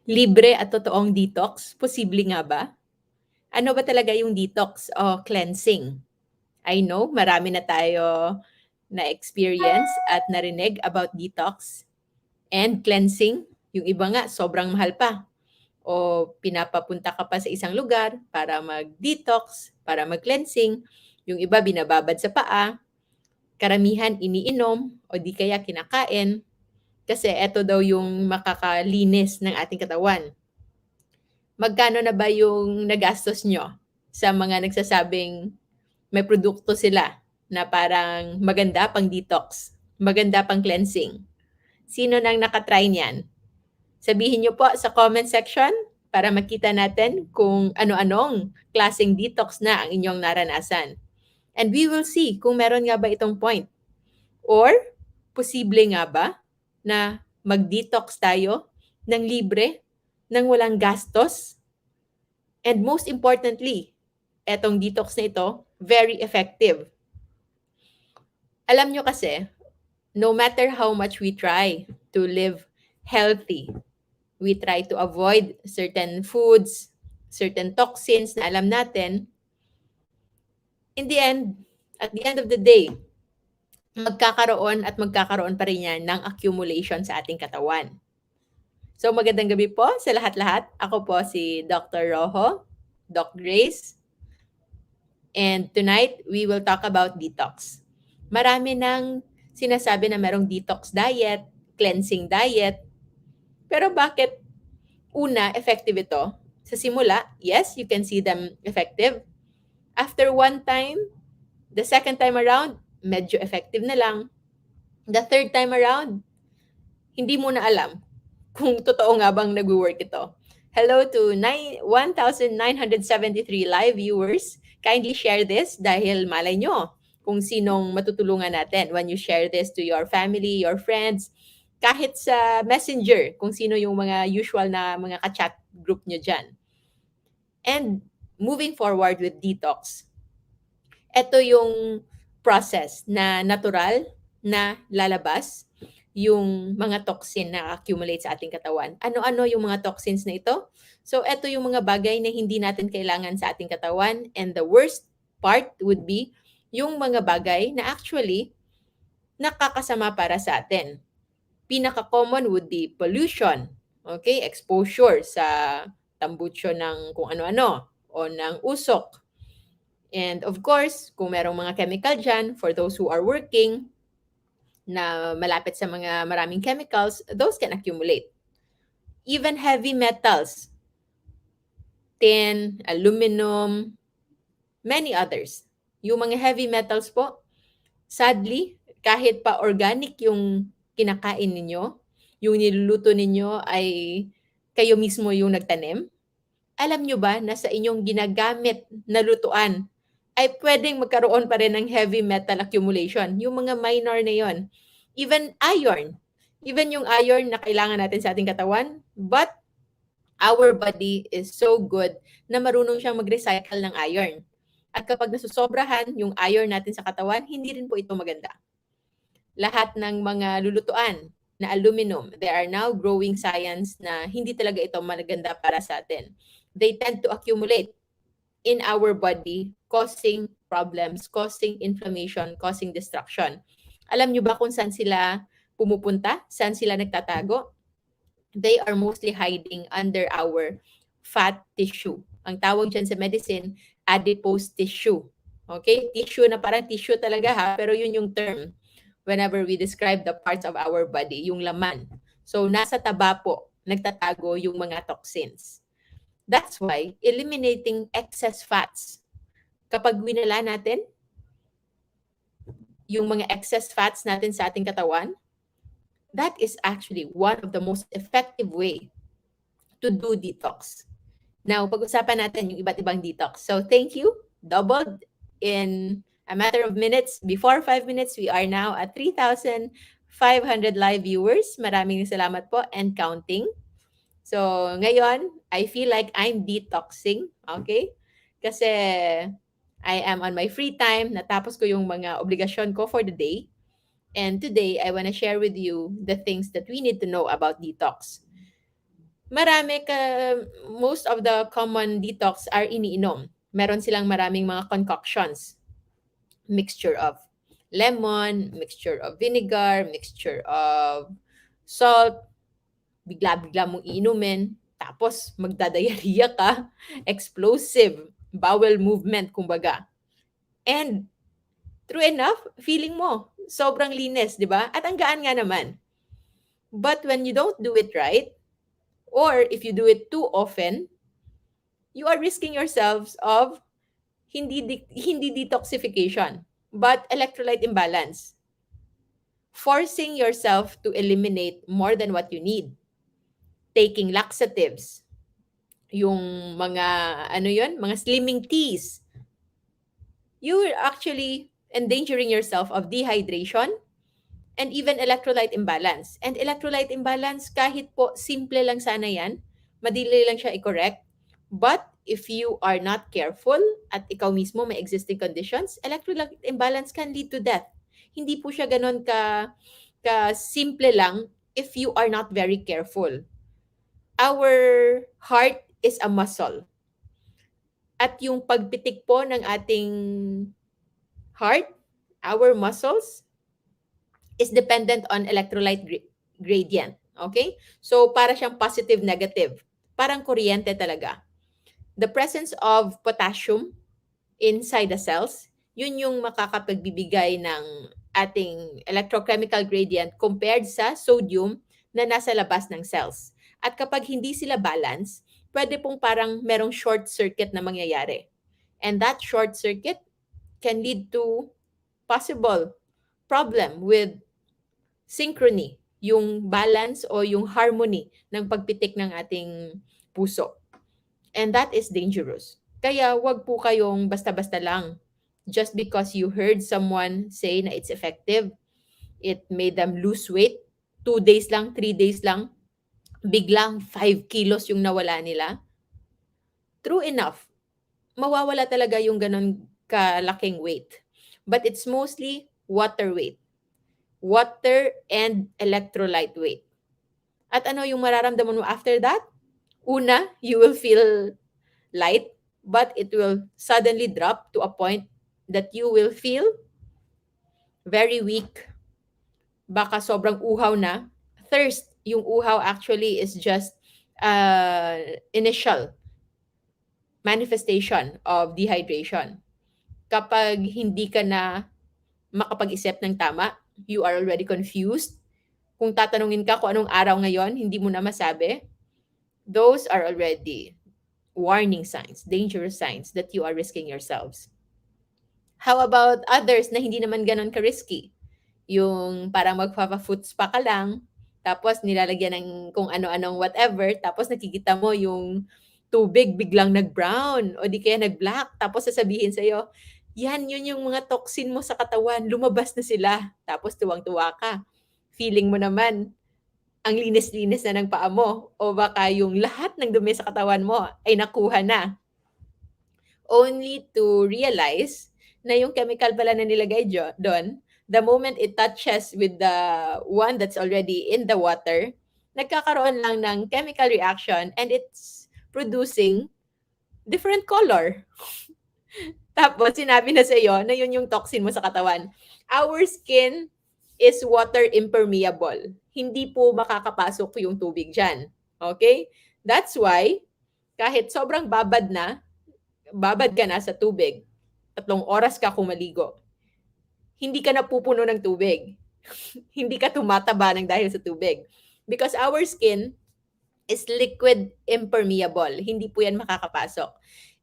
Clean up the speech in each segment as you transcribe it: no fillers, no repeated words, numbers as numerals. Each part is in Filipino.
Libre at totoong detox, posible nga ba? Ano ba talaga yung detox o cleansing? I know marami na tayo na-experience at narinig about detox and cleansing. Yung iba nga sobrang mahal pa o pinapapunta ka pa sa isang lugar para mag-detox, para mag-cleansing. Yung iba binababad sa paa, karamihan iniinom o di kaya kinakain kasi eto daw yung makakalinis ng ating katawan. Magkano na ba yung nagastos nyo sa mga nagsasabing may produkto sila na parang maganda pang detox, maganda pang cleansing? Sino nang nakatry niyan? Sabihin nyo po sa comment section para makita natin kung ano-anong klaseng detox na ang inyong naranasan. And we will see kung meron nga ba itong point. Or, posible nga ba na mag-detox tayo ng libre, ng walang gastos. And most importantly, etong detox na ito, very effective. Alam nyo kasi, no matter how much we try to live healthy, we try to avoid certain foods, certain toxins na alam natin, in the end, at the end of the day, magkakaroon pa rin yan ng accumulation sa ating katawan. So magandang gabi po sa lahat-lahat. Ako po si Dr. Rojo, Doc Grace. And tonight, we will talk about detox. Marami nang sinasabi na merong detox diet, cleansing diet. Pero bakit una, effective ito? Sa simula, yes, you can see them effective. After one time, the second time around, medyo effective na lang. The third time around, hindi mo na alam kung totoo nga bang nag-work ito. Hello to 1,973 live viewers. Kindly share this dahil malay nyo kung sinong matutulungan natin when you share this to your family, your friends, kahit sa messenger, kung sino yung mga usual na mga ka-chat group nyo dyan. And moving forward with detox, ito yung process na natural na lalabas yung mga toxin na accumulate sa ating katawan. Ano-ano yung mga toxins na ito? So, ito yung mga bagay na hindi natin kailangan sa ating katawan. And the worst part would be yung mga bagay na actually nakakasama para sa atin. Pinaka-common would be pollution, okay? Exposure sa tambucho ng kung ano-ano o ng usok. And of course, kung merong mga chemical dyan, for those who are working, na malapit sa mga maraming chemicals, those can accumulate. Even heavy metals, tin, aluminum, many others. Yung mga heavy metals po, sadly, kahit pa organic yung kinakain ninyo, yung niluluto ninyo ay kayo mismo yung nagtanim, alam nyo ba na sa inyong ginagamit na lutuan ay pwedeng magkaroon pa rin ng heavy metal accumulation. Yung mga minor na yon. Even iron. Even yung iron na kailangan natin sa ating katawan. But our body is so good na marunong siyang mag-recycle ng iron. At kapag nasusobrahan yung iron natin sa katawan, hindi rin po ito maganda. Lahat ng mga lulutuan na aluminum, there are now growing science na hindi talaga ito maganda para sa atin. They tend to accumulate in our body, causing problems, causing inflammation, causing destruction. Alam nyo ba kung saan sila pumupunta? Saan sila nagtatago? They are mostly hiding under our fat tissue. Ang tawag dyan sa medicine, adipose tissue. Okay? Tissue na parang tissue talaga ha, pero yun yung term whenever we describe the parts of our body, yung laman. So, nasa taba po, nagtatago yung mga toxins. That's why, eliminating excess fats. Kapag winala natin yung mga excess fats natin sa ating katawan, that is actually one of the most effective way to do detox. Now, pag-usapan natin yung iba't ibang detox. So, thank you. Doubled in a matter of minutes. Before 5 minutes, we are now at 3,500 live viewers. Maraming salamat po and counting. So, ngayon, I feel like I'm detoxing, okay? Kasi I am on my free time. Natapos ko yung mga obligasyon ko for the day. And today, I want to share with you the things that we need to know about detox. Marami ka most of the common detox are iniinom. Meron silang maraming mga concoctions, mixture of lemon, mixture of vinegar, mixture of salt, bigla-bigla mong iinumin, tapos magdadayariya ka, explosive, bowel movement kumbaga. And true enough, feeling mo, sobrang linis, di ba? At ang gaan nga naman. But when you don't do it right, or if you do it too often, you are risking yourselves of hindi detoxification, but electrolyte imbalance. Forcing yourself to eliminate more than what you need. Taking laxatives, yung mga ano yun, mga slimming teas. You're actually endangering yourself of dehydration and even electrolyte imbalance. And electrolyte imbalance, kahit po simple lang sana yan, madali lang siya i-correct. But if you are not careful at ikaw mismo may existing conditions, electrolyte imbalance can lead to death. Hindi po siya ganon ka simple lang if you are not very careful. Our heart is a muscle. At yung pagpitik po ng ating heart, our muscles, is dependent on electrolyte gradient. Okay? So, para siyang positive, negative. Parang kuryente talaga. The presence of potassium inside the cells, yun yung makakapagbibigay ng ating electrochemical gradient compared sa sodium na nasa labas ng cells. At kapag hindi sila balance, pwede pong parang merong short circuit na mangyayari. And that short circuit can lead to possible problem with synchrony, yung balance o yung harmony ng pagpitik ng ating puso. And that is dangerous. Kaya wag po kayong basta-basta lang. Just because you heard someone say na it's effective, it made them lose weight, 2 days lang, 3 days lang, biglang 5 kilos yung nawala nila. True enough, mawawala talaga yung ganun kalaking weight. But it's mostly water weight. Water and electrolyte weight. At ano yung mararamdaman mo after that? Una, you will feel light, but it will suddenly drop to a point that you will feel very weak. Baka sobrang uhaw na. Thirst, yung uhaw actually is just initial manifestation of dehydration. Kapag hindi ka na makapag-isip ng tama, you are already confused. Kung tatanungin ka kung anong araw ngayon, hindi mo na masabi, those are already warning signs, dangerous signs that you are risking yourselves. How about others na hindi naman ganun ka-risky? Yung parang magpapa-foot spa ka lang, tapos nilalagyan ng kung ano-anong whatever, tapos nakikita mo yung tubig biglang nag-brown o di kaya nag-black, tapos sasabihin sa'yo, yun yung mga toxin mo sa katawan, lumabas na sila. Tapos tuwang-tuwa ka. Feeling mo naman, ang linis-linis na ng paa mo o baka yung lahat ng dumi sa katawan mo ay nakuha na. Only to realize na yung chemical pala na nilagay doon, the moment it touches with the one that's already in the water, nagkakaroon lang ng chemical reaction and it's producing different color. Tapos sinabi na sa iyo na yun yung toxin mo sa katawan. Our skin is water impermeable. Hindi po makakapasok yung tubig dyan. Okay? That's why, kahit sobrang babad ka na sa tubig, 3 oras ka kumaligo, hindi ka napupuno ng tubig. Hindi ka tumataba ng dahil sa tubig. Because our skin is liquid impermeable. Hindi po yan makakapasok.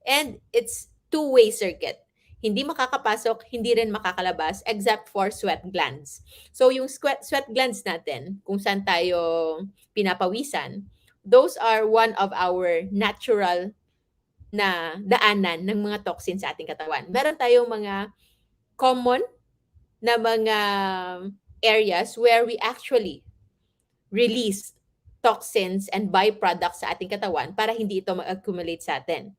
And it's two-way circuit. Hindi makakapasok, hindi rin makakalabas except for sweat glands. So yung sweat glands natin, kung saan tayo pinapawisan, those are one of our natural na daanan ng mga toxins sa ating katawan. Meron tayong mga common na mga areas where we actually release toxins and byproducts sa ating katawan para hindi ito mag-accumulate sa atin.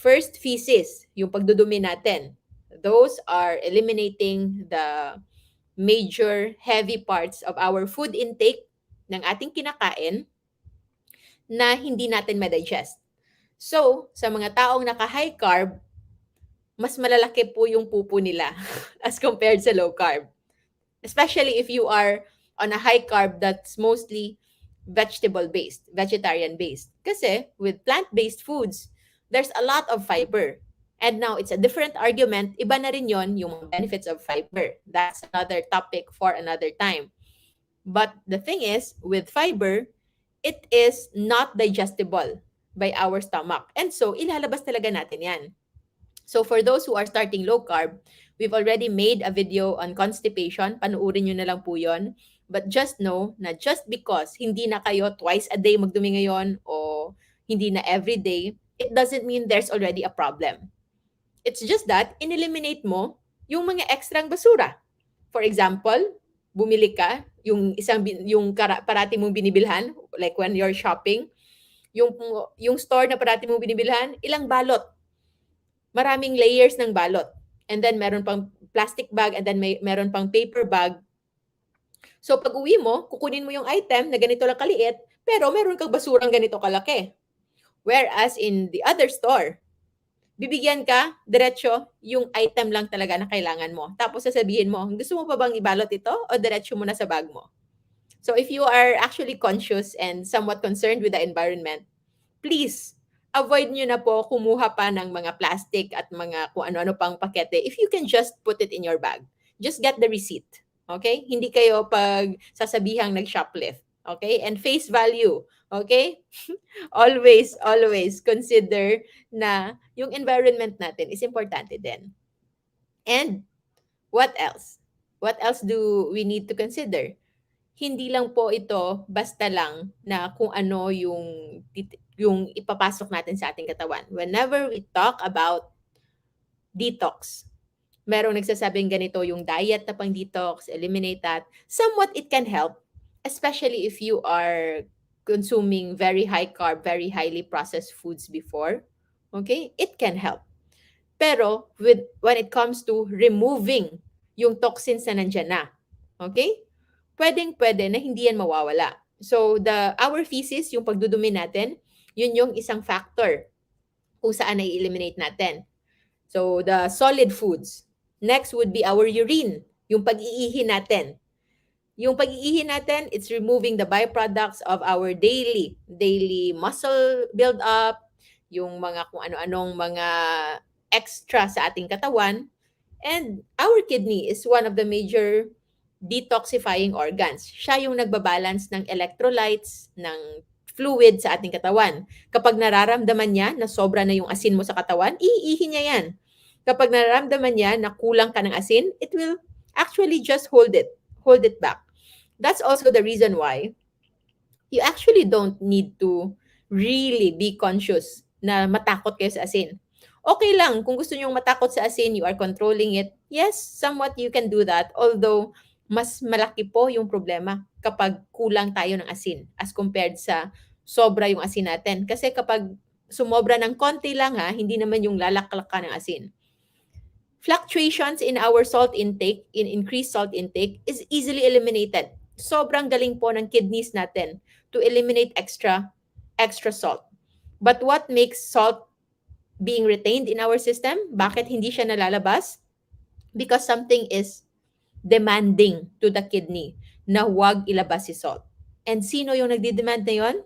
First, feces, yung pagdudumi natin. Those are eliminating the major heavy parts of our food intake ng ating kinakain na hindi natin ma-digest. So, sa mga taong naka-high carb, mas malalaki po yung pupo nila as compared sa low carb. Especially if you are on a high carb that's mostly vegetable-based, vegetarian-based. Kasi with plant-based foods, there's a lot of fiber. And now it's a different argument. Iba na rin yon yung mga benefits of fiber. That's another topic for another time. But the thing is, with fiber, it is not digestible by our stomach. And so, ilalabas talaga natin yan. So for those who are starting low carb, we've already made a video on constipation. Panuorin nyo na lang po yun. But just know na just because hindi na kayo twice a day magdumi ngayon o hindi na every day, it doesn't mean there's already a problem. It's just that ineliminate mo yung mga extrang basura. For example, bumili ka, parati mong binibilhan, like when you're shopping, yung store na parati mong binibilhan, ilang balot, maraming layers ng balot. And then meron pang plastic bag and then meron pang paper bag. So pag uwi mo, kukunin mo yung item na ganito lang kaliit, pero meron kang basurang ganito kalaki. Whereas in the other store, bibigyan ka, diretso, yung item lang talaga na kailangan mo. Tapos sasabihin mo, gusto mo pa bang ibalot ito o diretso mo na sa bag mo? So if you are actually conscious and somewhat concerned with the environment, please, avoid nyo na po kumuha pa ng mga plastic at mga kung ano-ano pang pakete if you can just put it in your bag. Just get the receipt. Okay? Hindi kayo pag sasabihang nag-shoplift. Okay? And face value. Okay? Always, always consider na yung environment natin is importante din. And what else? What else do we need to consider? Hindi lang po ito basta lang na kung ano yung ipapasok natin sa ating katawan. Whenever we talk about detox, merong nagsasabing ganito yung diet na pang detox, eliminate that. Somewhat it can help, especially if you are consuming very high carb, very highly processed foods before. Okay? It can help. Pero when it comes to removing yung toxins na nandyan na, okay? Pwedeng-pwede na hindi yan mawawala. So, our feces, yung pagdudumi natin, yun yung isang factor kung saan na-eliminate natin. So, the solid foods. Next would be our urine, yung pag-iihi natin. Yung pag-iihi natin, it's removing the byproducts of our daily muscle build-up, yung mga kung ano-anong mga extra sa ating katawan. And our kidney is one of the major detoxifying organs. Siya yung nagbabalance ng electrolytes, ng fluid sa ating katawan. Kapag nararamdaman niya na sobra na yung asin mo sa katawan, iihi niya yan. Kapag nararamdaman niya na kulang ka ng asin, it will actually just hold it back. That's also the reason why you actually don't need to really be conscious na matakot kayo sa asin. Okay lang, kung gusto nyo matakot sa asin, you are controlling it. Yes, somewhat you can do that. Although, mas malaki po yung problema kapag kulang tayo ng asin as compared sa sobra yung asin natin. Kasi kapag sumobra ng konti lang hindi naman yung lalaklak ka ng asin. Fluctuations in our salt intake, in increased salt intake, is easily eliminated. Sobrang galing po ng kidneys natin to eliminate extra salt. But what makes salt being retained in our system? Bakit hindi siya nalalabas? Because something is demanding to the kidney na huwag ilabas si salt. And sino yung nagdi-demand na yon?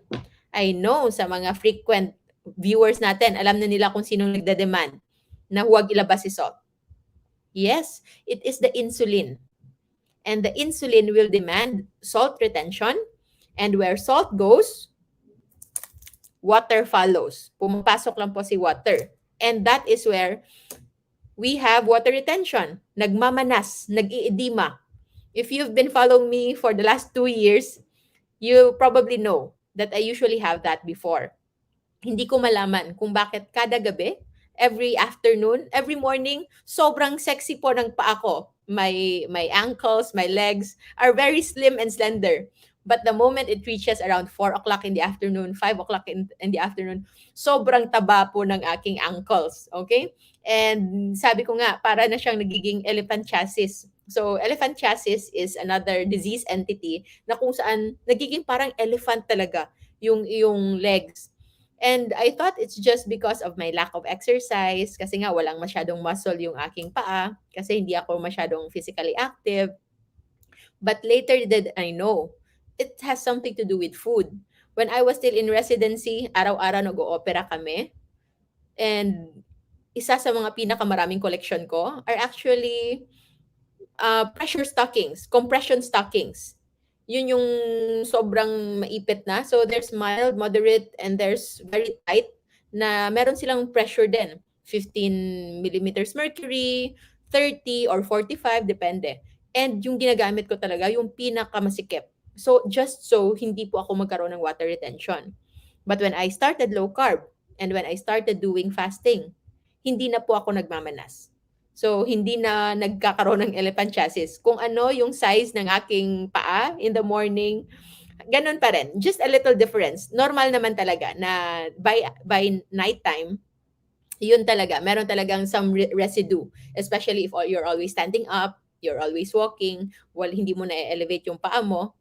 I know sa mga frequent viewers natin, alam na nila kung sino nagde-demand na huwag ilabas si salt. Yes, it is the insulin. And the insulin will demand salt retention. And where salt goes, water follows. Pumapasok lang po si water. And that is where we have water retention. Nagmamanas, nag-i-edema. If you've been following me for the last 2 years, you probably know that I usually have that before. Hindi ko malaman kung bakit kada gabi, every afternoon, every morning, sobrang sexy po ng paa ko. My ankles, my legs are very slim and slender. But the moment it reaches around 4 o'clock in the afternoon, 5 o'clock in the afternoon, sobrang taba po ng aking ankles. Okay? And sabi ko nga, para na siyang nagiging elephant chassis. So, elephant chassis is another disease entity na kung saan nagiging parang elephant talaga yung legs. And I thought it's just because of my lack of exercise kasi nga walang masyadong muscle yung aking paa kasi hindi ako masyadong physically active. But later did I know, it has something to do with food. When I was still in residency, araw-araw nag-oopera kami. And isa sa mga pinakamaraming collection ko are actually pressure stockings, compression stockings. Yun yung sobrang maipit na. So there's mild, moderate, and there's very tight na meron silang pressure din. 15 millimeters mercury, 30 or 45, depende. And yung ginagamit ko talaga, yung pinakamasikip. So just so hindi po ako magkaroon ng water retention. But when I started low carb and when I started doing fasting, hindi na po ako nagmamanas. So, hindi na nagkakaroon ng elephantiasis. Kung ano yung size ng aking paa in the morning, ganun pa rin. Just a little difference. Normal naman talaga na by nighttime, yun talaga. Meron talagang some residue. Especially if you're always standing up, you're always walking, hindi mo na-elevate yung paa mo.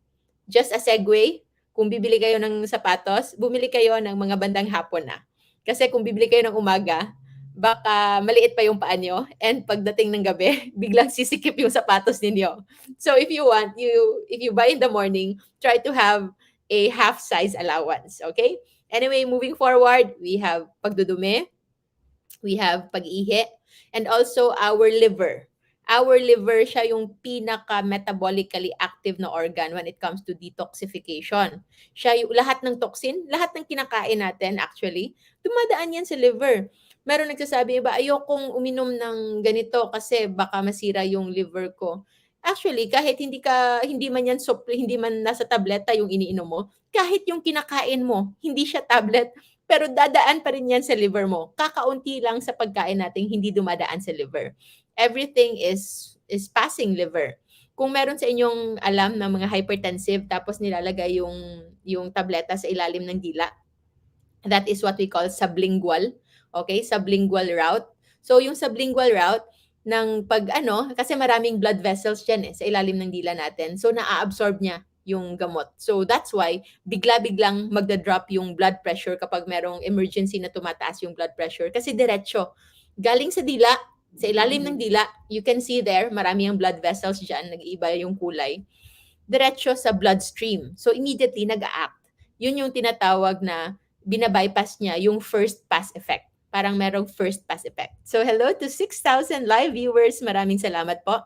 Just a segue, kung bibili kayo ng sapatos, bumili kayo ng mga bandang hapon na. Kasi kung bibili kayo ng umaga, baka maliit pa yung paa nyo and pagdating ng gabi, biglang sisikip yung sapatos ninyo. So if you want, if you buy in the morning, try to have a half size allowance, okay? Anyway, moving forward, we have pagdudumi, we have pag-ihi, and also our liver. Our liver, siya yung pinaka-metabolically active na organ when it comes to detoxification. Siya yung lahat ng toxin, lahat ng kinakain natin actually, dumadaan yan sa liver. Meron nagsasabi ba, ayokong uminom ng ganito kasi baka masira yung liver ko. Actually, kahit hindi man yan hindi man nasa tableta yung iniinom mo, kahit yung kinakain mo, hindi siya tablet, pero dadaan pa rin yan sa liver mo. Kakaunti lang sa pagkain natin hindi dumadaan sa liver. Everything is passing liver. Kung meron sa inyong alam na mga hypertensive tapos nilalagay yung tableta sa ilalim ng dila, that is what we call sublingual. Okay? Sublingual route. So yung sublingual route ng kasi maraming blood vessels dyan sa ilalim ng dila natin. So naa-absorb niya yung gamot. So that's why bigla-biglang magda-drop yung blood pressure kapag merong emergency na tumataas yung blood pressure kasi diretso galing sa dila, sa ilalim ng dila, you can see there, marami ang blood vessels dyan, nag-iiba yung kulay, diretso sa bloodstream. So immediately nag-a-act. Yun yung tinatawag na binabypass niya yung first pass effect. Parang merong first pass effect. So hello to 6,000 live viewers. Maraming salamat po.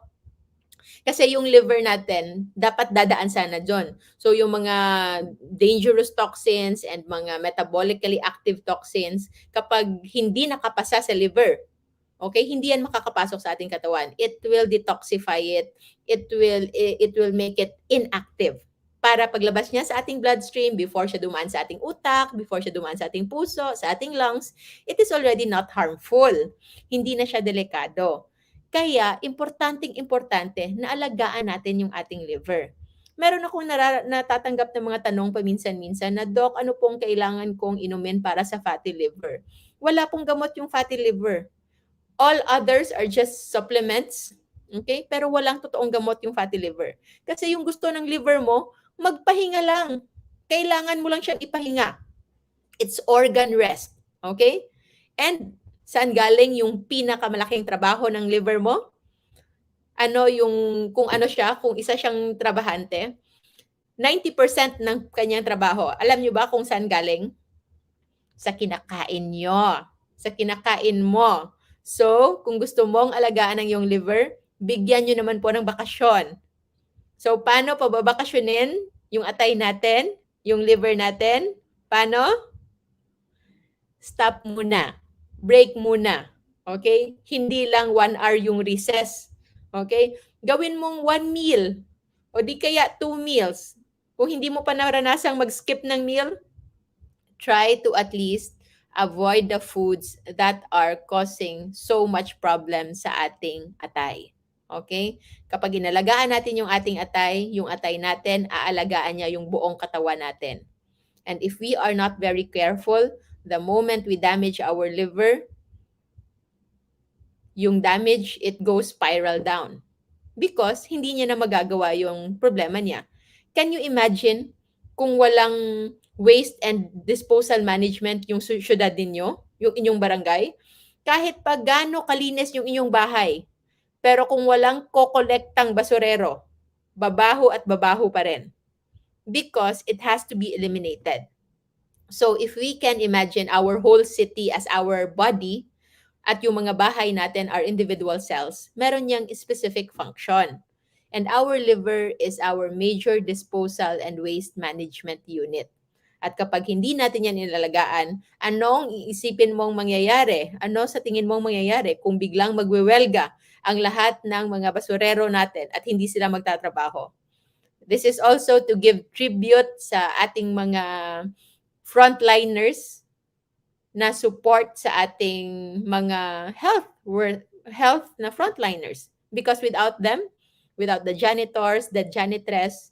Kasi yung liver natin, dapat dadaan sana dyan. So yung mga dangerous toxins and mga metabolically active toxins, kapag hindi nakapasa sa liver, okay, hindi yan makakapasok sa ating katawan. It will detoxify it. It will make it inactive. Para paglabas niya sa ating bloodstream, before siya dumaan sa ating utak, before siya dumaan sa ating puso, sa ating lungs, it is already not harmful. Hindi na siya delikado. Kaya, importanteng-importante na alagaan natin yung ating liver. Meron akong natatanggap ng mga tanong paminsan-minsan na, Doc, ano pong kailangan kong inumin para sa fatty liver? Wala pong gamot yung fatty liver. All others are just supplements. Okay? Pero walang totoong gamot yung fatty liver. Kasi yung gusto ng liver mo, magpahinga lang. Kailangan mo lang siyang ipahinga. It's organ rest. Okay? And saan galing yung pinakamalaking trabaho ng liver mo? Kung isa siyang trabahante, 90% ng kanyang trabaho, alam nyo ba kung saan galing? Sa kinakain nyo. Sa kinakain mo. So, kung gusto mong alagaan ang iyong liver, bigyan nyo naman po ng bakasyon. So, paano pababakasyonin yung atay natin, yung liver natin? Paano? Stop muna. Break muna. Okay? Hindi lang 1 hour yung recess. Okay? Gawin mong 1 meal. O di kaya 2 meals. Kung hindi mo pa naranasang mag-skip ng meal, try to at least avoid the foods that are causing so much problem sa ating atay. Okay? Kapag inalagaan natin yung ating atay, yung atay natin, aalagaan niya yung buong katawan natin. And if we are not very careful, the moment we damage our liver, yung damage, it goes spiral down. Because hindi niya na magagawa yung problema niya. Can you imagine kung walang waste and disposal management yung syudad ninyo, yung inyong barangay, kahit pa gaano kalinis yung inyong bahay, pero kung walang kokolektang basurero, babaho at babaho pa rin because it has to be eliminated. So if we can imagine our whole city as our body at yung mga bahay natin are individual cells, meron niyang specific function. And our liver is our major disposal and waste management unit. At kapag hindi natin yan inalagaan, anong iisipin mong mangyayari? Ano sa tingin mong mangyayari kung biglang magwewelga ang lahat ng mga basurero natin at hindi sila magtatrabaho? This is also to give tribute sa ating mga frontliners na support sa ating mga health na frontliners. Because without them, without the janitors, the janitress,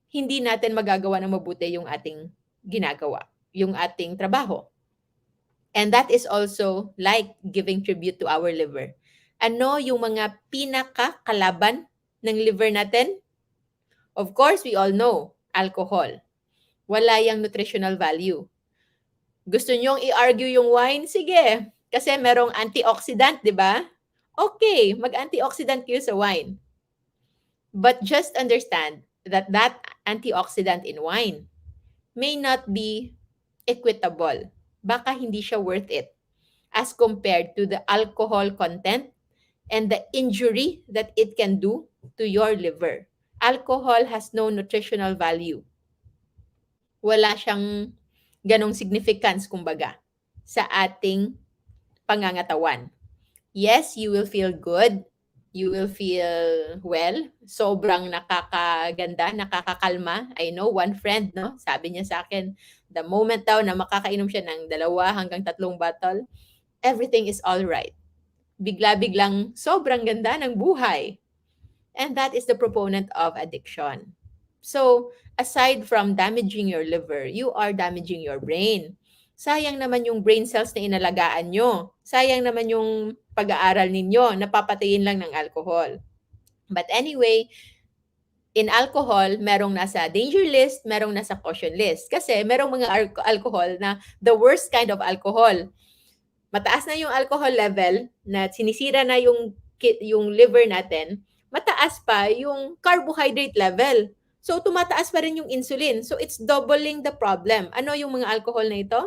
hindi natin magagawa ng mabuti yung ating ginagawa, yung ating trabaho. And that is also like giving tribute to our liver. Ano yung mga pinakakalaban ng liver natin? Of course, we all know, alcohol. Wala yung nutritional value. Gusto nyong i-argue yung wine? Sige. Kasi merong antioxidant, di ba? Okay, mag-antioxidant kayo sa wine. But just understand that that antioxidant in wine may not be equitable. Baka hindi siya worth it as compared to the alcohol content and the injury that it can do to your liver. Alcohol has no nutritional value. Wala siyang ganong significance, kumbaga, sa ating pangangatawan. Yes, you will feel good. You will feel well. Sobrang nakakaganda, nakakakalma. I know one friend, no? Sabi niya sa akin, the moment daw na makakainom siya ng 2 hanggang 3 bottle, everything is all right. Bigla-biglang sobrang ganda ng buhay. And that is the proponent of addiction. So, aside from damaging your liver, you are damaging your brain. Sayang naman yung brain cells na inalagaan nyo. Sayang naman yung pag-aaral ninyo, napapatayin lang ng alcohol. But anyway, in alcohol, merong nasa danger list, merong nasa caution list. Kasi merong mga alcohol na the worst kind of alcohol. Mataas na yung alcohol level na sinisira na yung liver natin, mataas pa yung carbohydrate level. So, tumataas pa rin yung insulin. So, it's doubling the problem. Ano yung mga alcohol na ito?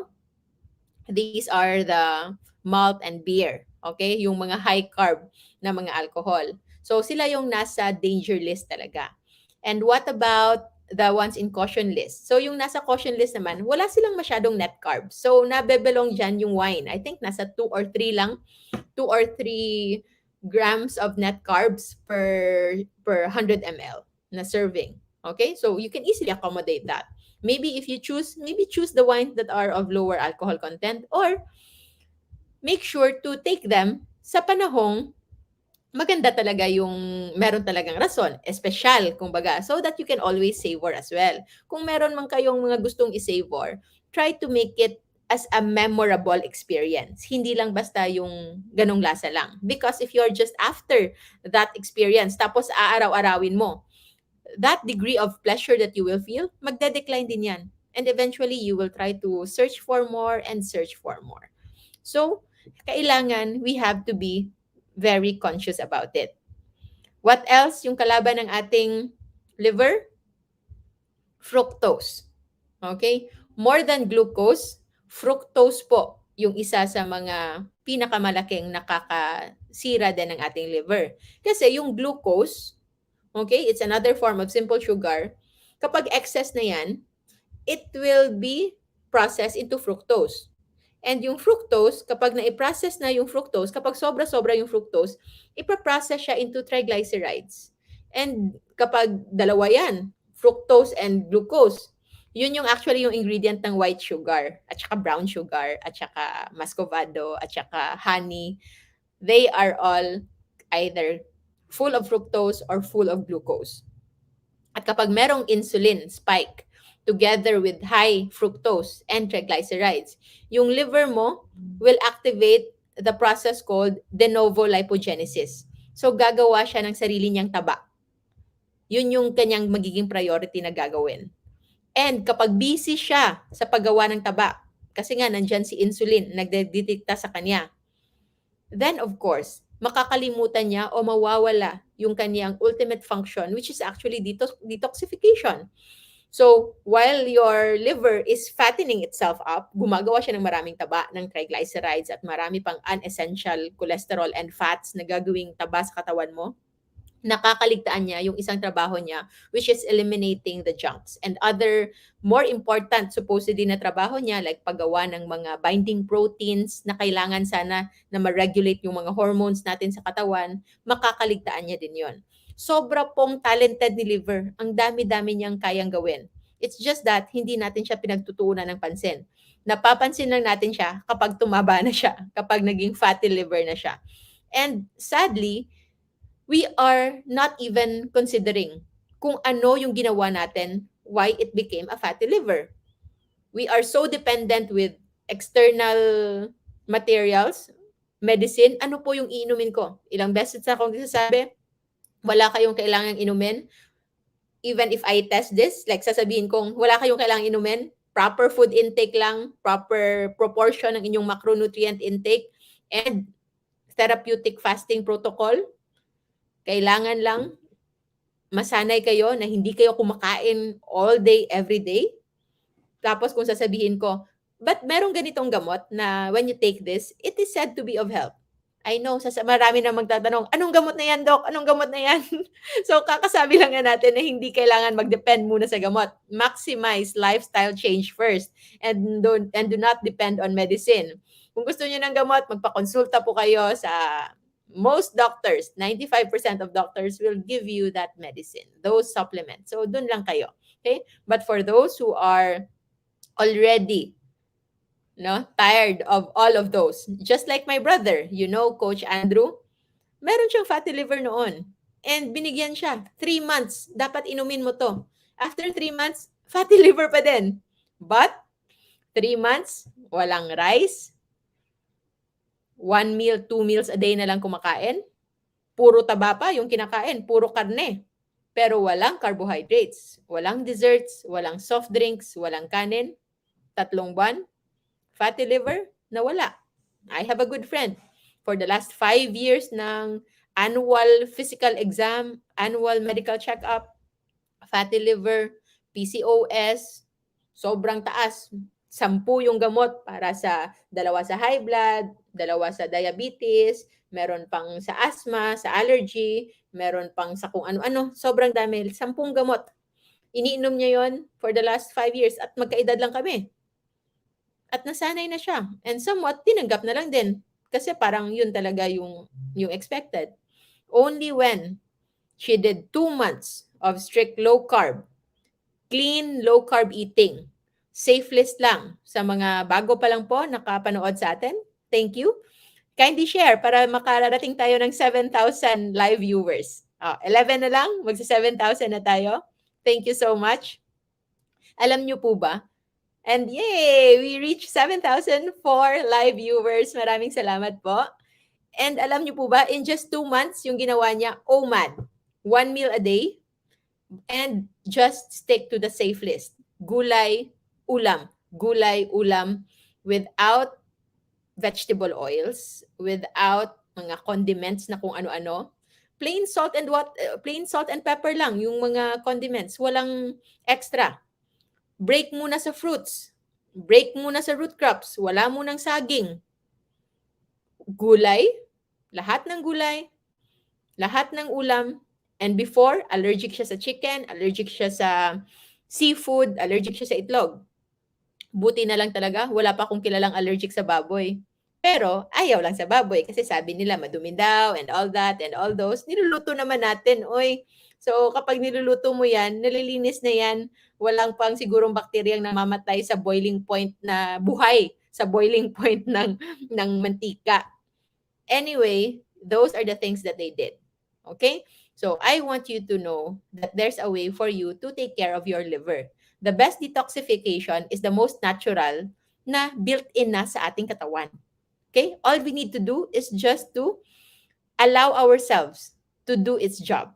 These are the malt and beer. Okay? Yung mga high carb na mga alcohol. So, sila yung nasa danger list talaga. And what about the ones in caution list? So, yung nasa caution list naman, wala silang masyadong net carbs. So, nabebelong dyan yung wine. I think nasa 2 or 3 lang. 2 or 3 grams of net carbs per 100 ml na serving. Okay? So, you can easily accommodate that. Maybe if you choose the wines that are of lower alcohol content, or make sure to take them sa panahong maganda talaga yung meron talagang rason, espesyal, kumbaga, so that you can always savor as well. Kung meron man kayong mga gustong i-savor, try to make it as a memorable experience. Hindi lang basta yung ganong lasa lang. Because if you're just after that experience, tapos aaraw-arawin mo, that degree of pleasure that you will feel, magde-decline din yan. And eventually, you will try to search for more and search for more. So, kailangan we have to be very conscious about it. What else yung kalaban ng ating liver? Fructose. Okay? More than glucose, fructose po yung isa sa mga pinakamalaking nakakasira din ng ating liver. Kasi yung glucose, okay, it's another form of simple sugar. Kapag excess na yan, it will be processed into fructose. And yung fructose, kapag na-process na yung fructose, kapag sobra-sobra yung fructose, ipaprocess siya into triglycerides. And kapag dalawa yan, fructose and glucose, yun yung actually yung ingredient ng white sugar, at saka brown sugar, at saka muscovado, at saka honey. They are all either full of fructose or full of glucose. At kapag merong insulin spike together with high fructose and triglycerides, yung liver mo will activate the process called de novo lipogenesis. So gagawa siya ng sarili niyang taba. Yun yung kanyang magiging priority na gagawin. And kapag busy siya sa paggawa ng taba, kasi nga nandyan si insulin, nagdedikta sa kanya, then of course, makakalimutan niya o mawawala yung kanyang ultimate function, which is actually detoxification. So, while your liver is fattening itself up, gumagawa siya ng maraming taba, ng triglycerides at marami pang unessential cholesterol and fats na gagawing taba sa katawan mo, nakakaligtaan niya yung isang trabaho niya, which is eliminating the junks and other more important supposedly na trabaho niya, like paggawa ng mga binding proteins na kailangan sana na ma-regulate yung mga hormones natin sa katawan, makakaligtaan niya din yon. Sobra pong talented ni liver. Ang dami-dami niyang kayang gawin. It's just that hindi natin siya pinagtutuunan ng pansin. Napapansin lang natin siya kapag tumaba na siya, kapag naging fatty liver na siya. And sadly, we are not even considering kung ano yung ginawa natin, why it became a fatty liver. We are so dependent with external materials, medicine. Ano po yung iinumin ko? Ilang beses na akong sasabi, wala kayong kailangang inumin. Even if I test this, like sasabihin kong wala kayong kailangang inumin, proper food intake lang, proper proportion ng inyong macronutrient intake, and therapeutic fasting protocol. Kailangan lang masanay kayo na hindi kayo kumakain all day, every day. Tapos kung sasabihin ko, but merong ganitong gamot na when you take this, it is said to be of help. I know, marami na magtatanong, anong gamot na yan, Doc? Anong gamot na yan? So, kakasabi lang nga natin na hindi kailangan mag-depend muna sa gamot. Maximize lifestyle change first and do not depend on medicine. Kung gusto niyo ng gamot, magpakonsulta po kayo sa most doctors. 95% of doctors will give you that medicine, those supplements. So, dun lang kayo. Okay? But for those who are already tired of all of those. Just like my brother, Coach Andrew, meron siyang fatty liver noon. And binigyan siya, 3 months, dapat inumin mo to. After 3 months, fatty liver pa din. But, 3 months, walang rice, 1 meal, 2 meals a day na lang kumakain, puro taba pa yung kinakain, puro karne. Pero walang carbohydrates, walang desserts, walang soft drinks, walang kanin. 3 buwan, fatty liver, nawala. I have a good friend. For the last 5 years ng annual physical exam, annual medical check-up, fatty liver, PCOS, sobrang taas. 10 yung gamot para sa 2 sa high blood, 2 sa diabetes, meron pang sa asthma, sa allergy, meron pang sa kung ano-ano. Sobrang dami. 10 gamot. Iniinom niya yon for the last 5 years at magkaedad lang kami. At nasanay na siya. And somewhat, tinanggap na lang din. Kasi parang yun talaga yung expected. Only when she did 2 months of strict low carb, clean low carb eating, safe list lang sa mga bago pa lang po nakapanood sa atin. Thank you. Kindly share para makararating tayo ng 7,000 live viewers. 11 na lang, magsa 7,000 na tayo. Thank you so much. Alam niyo po ba, and yay! We reached 7,004 live viewers. Maraming salamat po. And alam niyo po ba, in just 2 months, yung ginawa niya, OMAD. 1 meal a day. And just stick to the safe list. Gulay, ulam. Gulay, ulam. Without vegetable oils. Without mga condiments na kung ano-ano. Plain salt and pepper lang yung mga condiments. Walang extra. Break muna sa fruits. Break muna sa root crops. Wala munang saging. Gulay. Lahat ng gulay. Lahat ng ulam. And before, allergic siya sa chicken, allergic siya sa seafood, allergic siya sa itlog. Buti na lang talaga, wala pa akong kilalang allergic sa baboy. Pero ayaw lang sa baboy kasi sabi nila madumi daw and all that and all those. Niluluto naman natin, oy. So kapag niluluto mo yan, nalilinis na yan. Walang pang sigurong bakteryang namamatay sa boiling point na buhay, sa boiling point ng mantika. Anyway, those are the things that they did. Okay? So I want you to know that there's a way for you to take care of your liver. The best detoxification is the most natural na built-in na sa ating katawan. Okay? All we need to do is just to allow ourselves to do its job.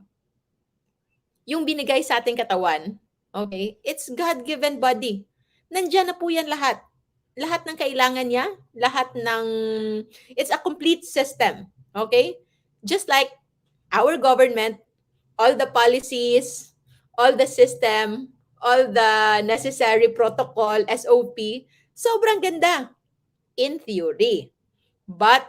Yung binigay sa ating katawan, Okay? It's God-given body. Nandiyan na po yan lahat. Lahat ng kailangan niya, lahat ng, it's a complete system. Okay? Just like our government, all the policies, all the system, all the necessary protocol, SOP, sobrang ganda in theory. But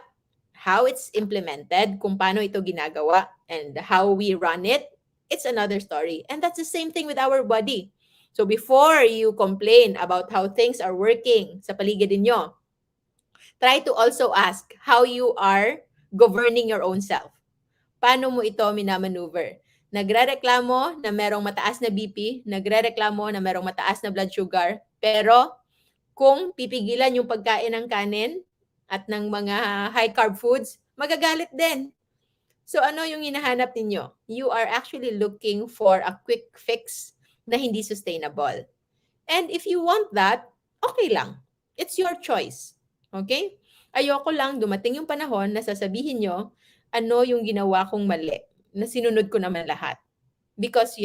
how it's implemented, kung paano ito ginagawa, and how we run it, it's another story. And that's the same thing with our body. So before you complain about how things are working sa paligid ninyo, try to also ask how you are governing your own self. Paano mo ito minamaneuver? Nagrereklamo na merong mataas na BP, nagrereklamo na merong mataas na blood sugar, pero kung pipigilan yung pagkain ng kanin at ng mga high carb foods, magagalit din. So ano yung hinahanap ninyo? You are actually looking for a quick fix na hindi sustainable. And if you want that, okay lang. It's your choice. Okay? Ayoko lang dumating yung panahon na sasabihin nyo, ano yung ginawa kong mali, na sinunod ko naman lahat. Because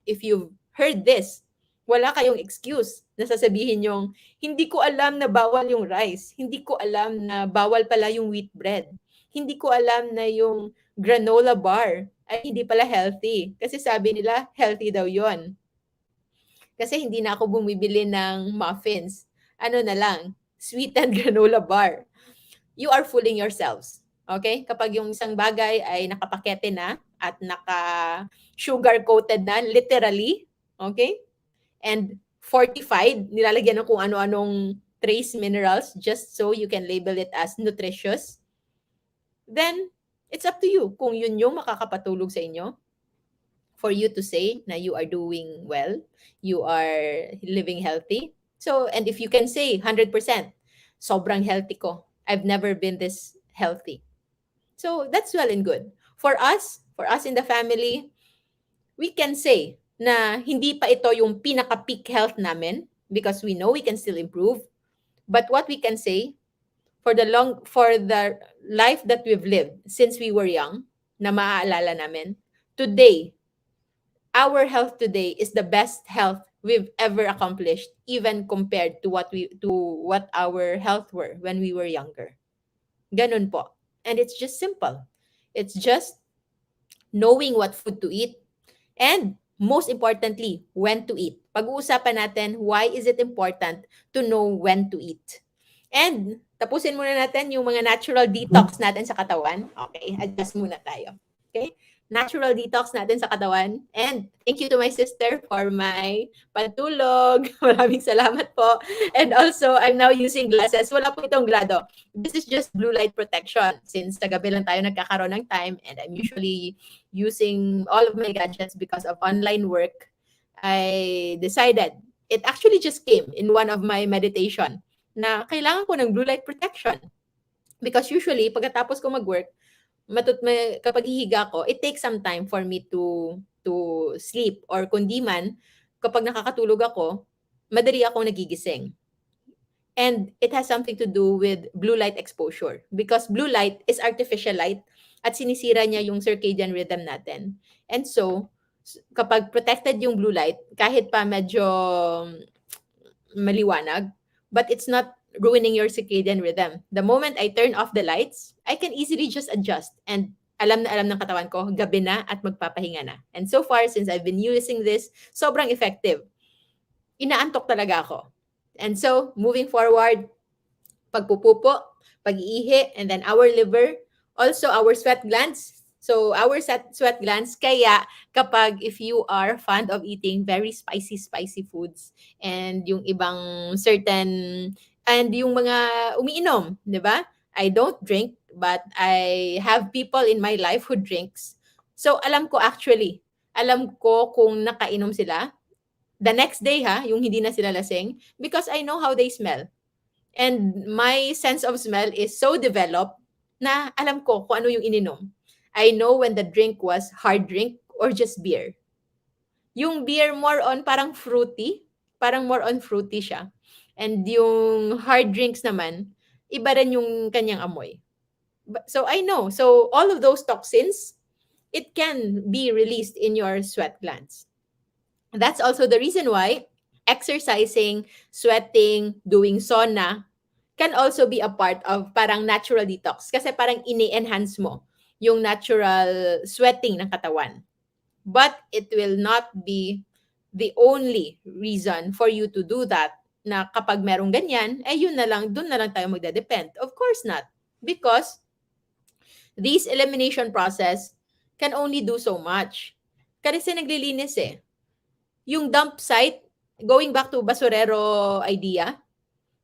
if you've heard this, wala kayong excuse na sasabihin yung, hindi ko alam na bawal yung rice. Hindi ko alam na bawal pala yung wheat bread. Hindi ko alam na yung granola bar ay hindi pala healthy. Kasi sabi nila, healthy daw yon. Kasi hindi na ako bumibili ng muffins. Ano na lang, sweetened granola bar. You are fooling yourselves. Okay? Kapag yung isang bagay ay nakapakete na at naka-sugar-coated na, literally, okay? And fortified, nilalagyan ng kung ano-anong trace minerals just so you can label it as nutritious, then it's up to you kung yun yung makakapatulog sa inyo for you to say na you are doing well, you are living healthy. So, and if you can say 100%, sobrang healthy ko. I've never been this healthy. So, that's well and good. For us in the family, we can say na hindi pa ito yung pinaka-peak health namin because we know we can still improve. But what we can say, for the life that we've lived since we were young, na maaalala namin, today, our health today is the best health we've ever accomplished, even compared to what our health were when we were younger. Ganun po. And it's just simple. It's just knowing what food to eat, and most importantly, when to eat. Pag-uusapan natin, why is it important to know when to eat? And tapusin muna natin yung mga natural detox natin sa katawan. Okay, adjust muna tayo. Okay? Natural detox natin sa katawan. And thank you to my sister for my pantulog. Maraming salamat po. And also, I'm now using glasses. Wala po itong glado. This is just blue light protection. Since tagabi lang tayo nagkakaroon ng time and I'm usually using all of my gadgets because of online work, I decided, it actually just came in one of my meditation, na kailangan ko ng blue light protection. Because usually, pagkatapos ko mag-work, kapag hihiga ko, it takes some time for me to sleep. Or kundi man, kapag nakakatulog ako, madali akong nagigising. And it has something to do with blue light exposure. Because blue light is artificial light at sinisira niya yung circadian rhythm natin. And so, kapag protected yung blue light, kahit pa medyo maliwanag, but it's not ruining your circadian rhythm. The moment I turn off the lights, I can easily just adjust and alam na alam ng katawan ko, gabi na at magpapahinga na. And so far, since I've been using this, sobrang effective. Inaantok talaga ako. And so, moving forward, pagpupupo, pag-iihi, and then our liver, also our sweat glands. So, our sweat glands, kaya kapag if you are fond of eating very spicy foods and yung ibang certain, and yung mga umiinom, di ba? I don't drink, but I have people in my life who drinks. So, alam ko kung nakainom sila. The next day yung hindi na sila lasing, because I know how they smell. And my sense of smell is so developed na alam ko kung ano yung ininom. I know when the drink was hard drink or just beer. Yung beer more on parang more on fruity siya. And yung hard drinks naman, iba rin yung kanyang amoy. So I know. So all of those toxins, it can be released in your sweat glands. That's also the reason why exercising, sweating, doing sauna can also be a part of parang natural detox kasi parang ini-enhance mo yung natural sweating ng katawan. But it will not be the only reason for you to do that na kapag merong ganyan, eh yun na lang, dun na lang tayo magde-depend. Of course not. Because this elimination process can only do so much. Kasi naglilinis eh. Yung dump site, going back to basurero idea,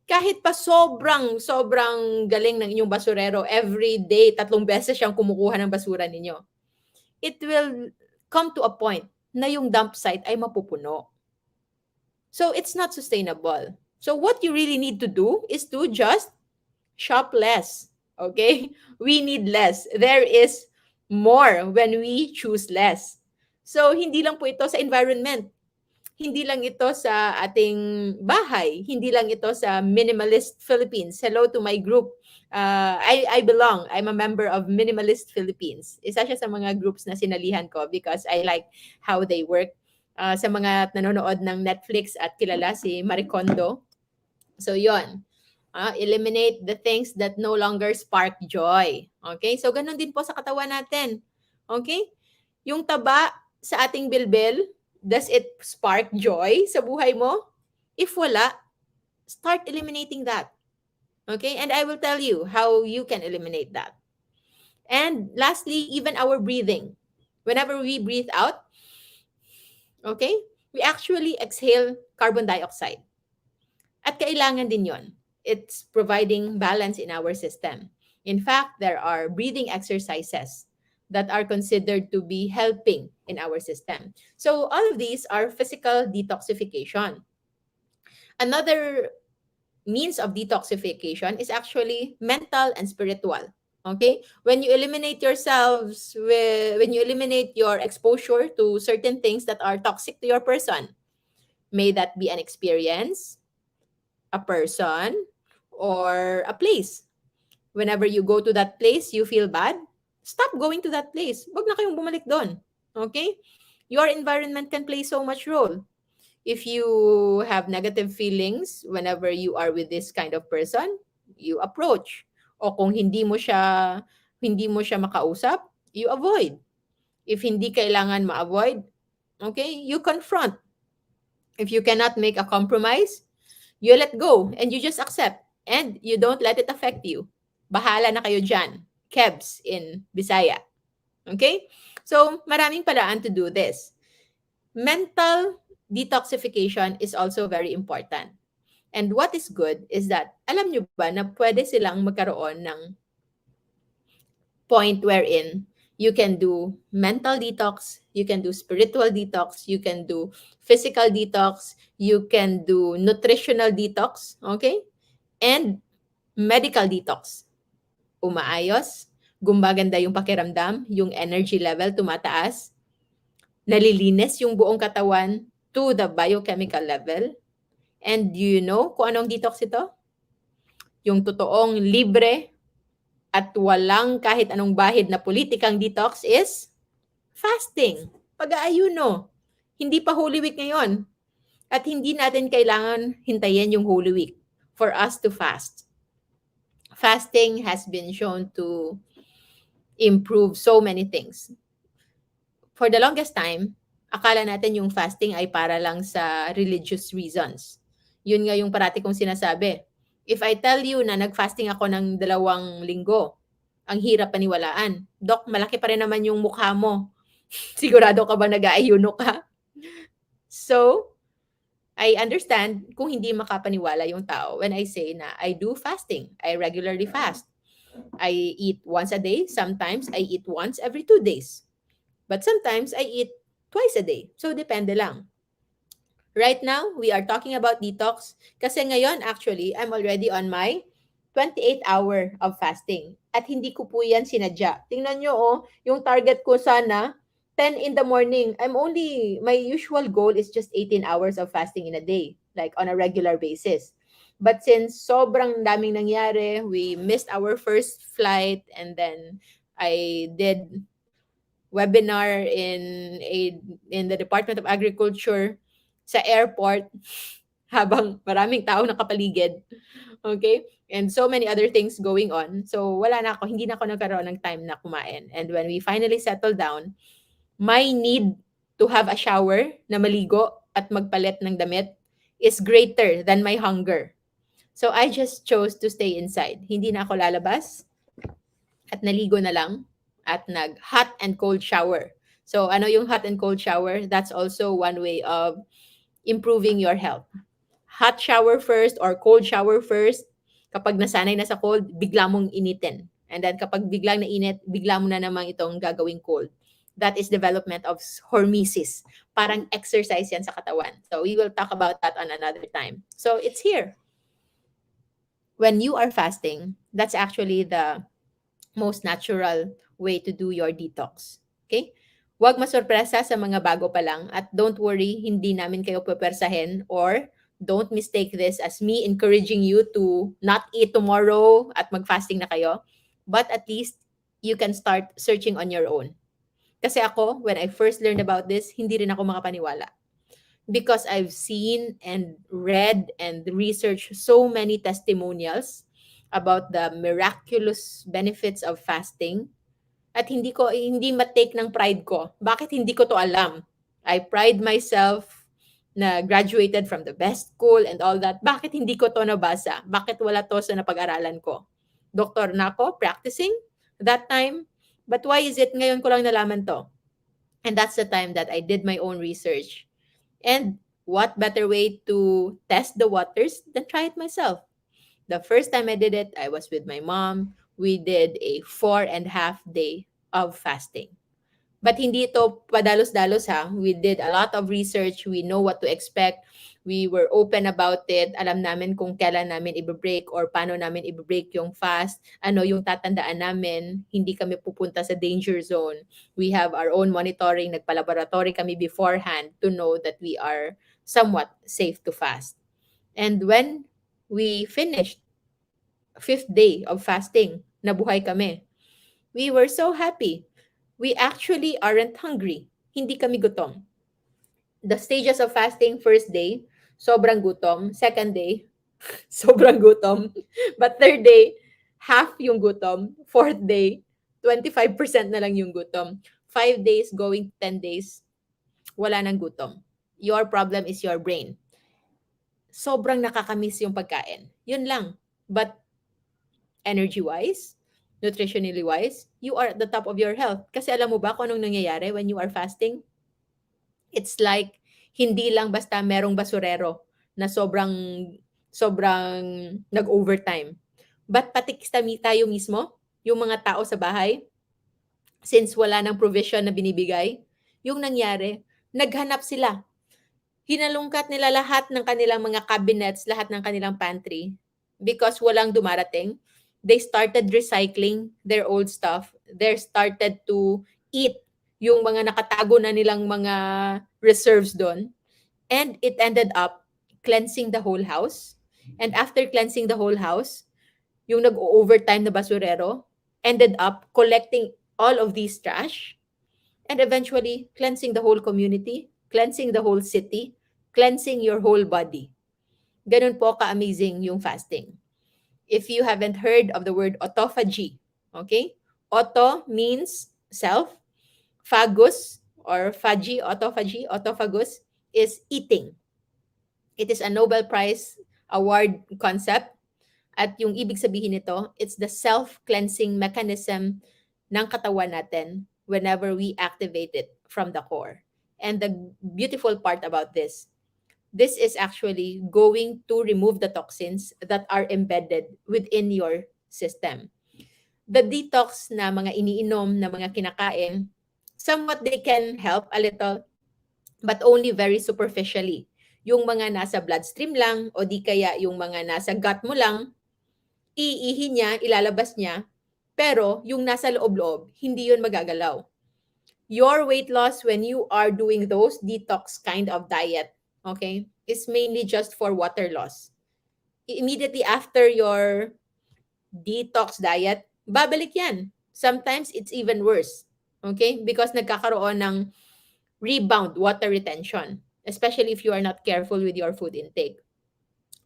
kahit pa sobrang galing ng inyong basurero, every day, 3 beses siyang kumukuha ng basura ninyo, it will come to a point na yung dump site ay mapupuno. So, it's not sustainable. So, what you really need to do is to just shop less. Okay? We need less. There is more when we choose less. So, hindi lang po ito sa environment. Hindi lang ito sa ating bahay. Hindi lang ito sa Minimalist Philippines. Hello to my group. I belong. I'm a member of Minimalist Philippines. Isa siya sa mga groups na sinalihan ko because I like how they work. Sa mga nanonood ng Netflix at kilala si Maricondo. So, yon. Eliminate the things that no longer spark joy. Okay? So, ganun din po sa katawan natin. Okay? Yung taba sa ating bilbil, does it spark joy sa buhay mo? If wala, start eliminating that. Okay? And I will tell you how you can eliminate that. And lastly, even our breathing. Whenever we breathe out, okay, we actually exhale carbon dioxide. At kailangan din yon. It's providing balance in our system. In fact, there are breathing exercises that are considered to be helping in our system. So all of these are physical detoxification. Another means of detoxification is actually mental and spiritual. Okay? When you eliminate yourselves, when you eliminate your exposure to certain things that are toxic to your person, may that be an experience, a person, or a place. Whenever you go to that place, you feel bad, stop going to that place. Huwag na kayong bumalik doon. Okay? Your environment can play so much role. If you have negative feelings whenever you are with this kind of person, you approach. O kung hindi mo siya makausap, you avoid. If hindi kailangan ma-avoid, okay, you confront. If you cannot make a compromise, you let go and you just accept and you don't let it affect you. Bahala na kayo dyan. Kebs in Bisaya. Okay? So, maraming paraan to do this. Mental detoxification is also very important. And what is good is that, alam nyo ba na pwede silang magkaroon ng point wherein you can do mental detox, you can do spiritual detox, you can do physical detox, you can do nutritional detox, okay? And medical detox. Umaayos, gumaganda yung pakiramdam, yung energy level tumataas, nalilinis yung buong katawan to the biochemical level. And do you know kung anong detox ito? Yung totoong libre at walang kahit anong bahid na politikang detox is fasting. Pag-aayuno. Hindi pa Holy Week ngayon. At hindi natin kailangan hintayin yung Holy Week for us to fast. Fasting has been shown to improve so many things. For the longest time, akala natin yung fasting ay para lang sa religious reasons. Yun nga yung parati kong sinasabi. If I tell you na nag-fasting ako ng 2 linggo, ang hirap paniwalaan. Dok, malaki pa rin naman yung mukha mo. Sigurado ka ba nag-aayuno ka? So, I understand kung hindi makapaniwala yung tao when I say na I do fasting. I regularly fast. I eat once a day. Sometimes I eat once every 2 days. But sometimes I eat twice a day. So, depende lang. Right now, we are talking about detox kasi ngayon actually, I'm already on my 28-hour of fasting. At hindi ko po yan sinadya. Tingnan nyo yung target ko sana, 10 in the morning. My usual goal is just 18 hours of fasting in a day, like on a regular basis. But since sobrang daming nangyari, we missed our first flight and then I did webinar in the Department of Agriculture sa airport habang maraming tao nakapaligid. Okay? And so many other things going on. So wala na ako, hindi na ako nagkaroon ng time na kumain. And when we finally settled down, my need to have a shower na maligo at magpalit ng damit is greater than my hunger. So I just chose to stay inside. Hindi na ako lalabas at naligo na lang at nag hot and cold shower. So ano yung hot and cold shower? That's also one way of improving your health. Hot shower first or cold shower first. Kapag nasanay na sa cold, bigla mong initin. And then kapag biglang nainit, bigla mo na namang itong gagawing cold. That is development of hormesis. Parang exercise yan sa katawan. So we will talk about that on another time. So it's here. When you are fasting, that's actually the most natural way to do your detox. Okay? Huwag masurpresa sa mga bago pa lang at don't worry, hindi namin kayo pepersahin or don't mistake this as me encouraging you to not eat tomorrow at mag-fasting na kayo. But at least you can start searching on your own. Kasi ako, when I first learned about this, hindi rin ako makapaniwala. Because I've seen and read and researched so many testimonials about the miraculous benefits of fasting at hindi ma-take ng pride ko. Bakit hindi ko to alam? I pride myself na graduated from the best school and all that. Bakit hindi ko to nabasa? Bakit wala to sa napag-aralan ko? Doktor na ako, practicing that time. But why is it ngayon ko lang nalaman to? And that's the time that I did my own research. And what better way to test the waters than try it myself? The first time I did it, I was with my mom. We did a 4.5 day of fasting. But hindi ito padalos-dalos ha. We did a lot of research. We know what to expect. We were open about it. Alam namin kung kailan namin i-break or paano namin i-break yung fast. Ano yung tatandaan namin. Hindi kami pupunta sa danger zone. We have our own monitoring. Nagpa-laboratory kami beforehand to know that we are somewhat safe to fast. And when we finished 5th day of fasting, nabuhay kami. We were so happy. We actually aren't hungry. Hindi kami gutom. The stages of fasting, first day, sobrang gutom. Second day, sobrang gutom. But third day, half yung gutom. Fourth day, 25% na lang yung gutom. 5 days going 10 days, wala nang gutom. Your problem is your brain. Sobrang nakakamiss yung pagkain. Yun lang. But energy-wise, nutritionally-wise, you are at the top of your health. Kasi alam mo ba kung anong nangyayari when you are fasting? It's like, hindi lang basta merong basurero na sobrang nag-overtime. But pati tayo mismo, yung mga tao sa bahay, since wala nang provision na binibigay, yung nangyari, naghanap sila. Hinalungkat nila lahat ng kanilang mga cabinets, lahat ng kanilang pantry because walang dumarating. They started recycling their old stuff. They started to eat yung mga nakatago na nilang mga reserves doon. And it ended up cleansing the whole house. And after cleansing the whole house, yung nag-overtime na basurero ended up collecting all of these trash and eventually cleansing the whole community, cleansing the whole city, cleansing your whole body. Ganun po ka-amazing yung fasting. If you haven't heard of the word autophagy, okay? Auto means self. Phagus or autophagus is eating. It is a Nobel Prize award concept. At yung ibig sabihin nito, it's the self-cleansing mechanism ng katawan natin whenever we activate it from the core. And the beautiful part about this is actually going to remove the toxins that are embedded within your system. The detox na mga iniinom, na mga kinakain, somewhat they can help a little, but only very superficially. Yung mga nasa bloodstream lang, o di kaya yung mga nasa gut mo lang, iihi niya, ilalabas niya, pero yung nasa loob-loob, hindi yun magagalaw. Your weight loss when you are doing those detox kind of diet, okay, is mainly just for water loss. Immediately after your detox diet, babalik yan. Sometimes it's even worse. Okay? Because nagkakaroon ng rebound water retention, especially if you are not careful with your food intake.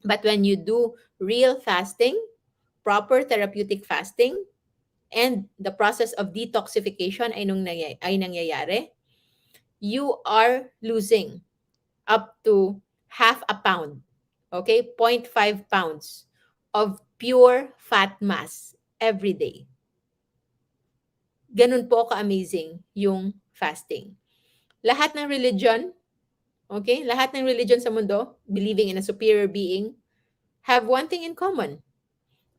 But when you do real fasting, proper therapeutic fasting, and the process of detoxification ay nangyayari, you are losing up to half a pound, okay, 0.5 pounds of pure fat mass every day. Ganun po ka-amazing yung fasting. Lahat ng religion, okay, lahat ng religion sa mundo, believing in a superior being, have one thing in common.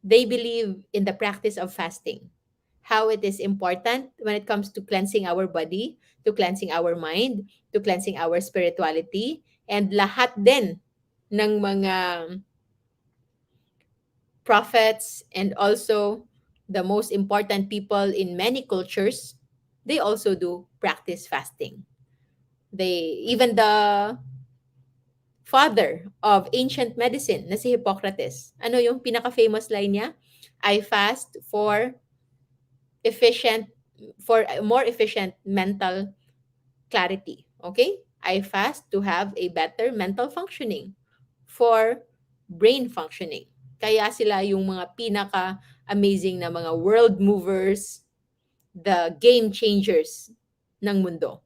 They believe in the practice of fasting. How it is important when it comes to cleansing our body, to cleansing our mind, to cleansing our spirituality, and lahat din ng mga prophets and also the most important people in many cultures, they also do practice fasting. They even the father of ancient medicine na si Hippocrates. Ano yung pinaka-famous line niya? I fast efficient for more efficient mental clarity. Okay? I fast to have a better mental functioning for brain functioning. Kaya sila yung mga pinaka-amazing na mga world movers, the game changers ng mundo.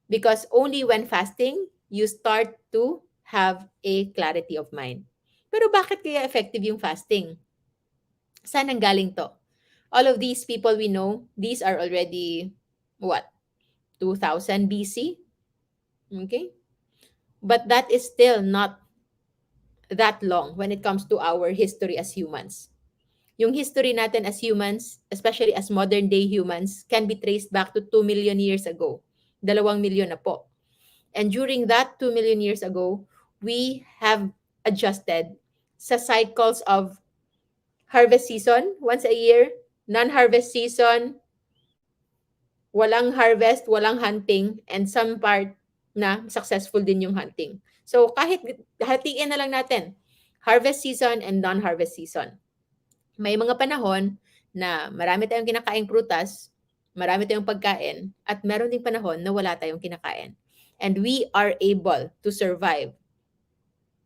Because only when fasting, you start to have a clarity of mind. Pero bakit kaya effective yung fasting? Saan nanggaling to? All of these people we know, these are already, what, 2000 BC? Okay? But that is still not that long when it comes to our history as humans. Yung history natin as humans, especially as modern day humans, can be traced back to 2 million years ago. 2 milyon na po. And during that 2 million years ago, we have adjusted sa cycles of harvest season once a year, non-harvest season, walang harvest, walang hunting, and some part na successful din yung hunting. So kahit hatiin na lang natin, harvest season and non-harvest season. May mga panahon na marami tayong kinakaing prutas, marami tayong pagkain, at meron ding panahon na wala tayong kinakain. And we are able to survive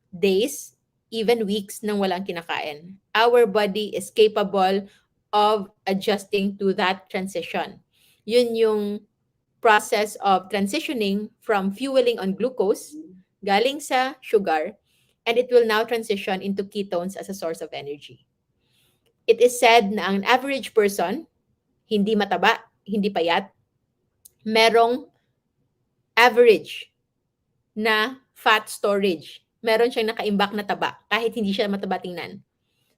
days, even weeks nang walang kinakain. Our body is capable of adjusting to that transition. Yun yung process of transitioning from fueling on glucose galing sa sugar, and it will now transition into ketones as a source of energy. It is said na ang average person, hindi mataba, hindi payat, merong average na fat storage. Meron siyang nakaimbak na taba, kahit hindi siya mataba tingnan.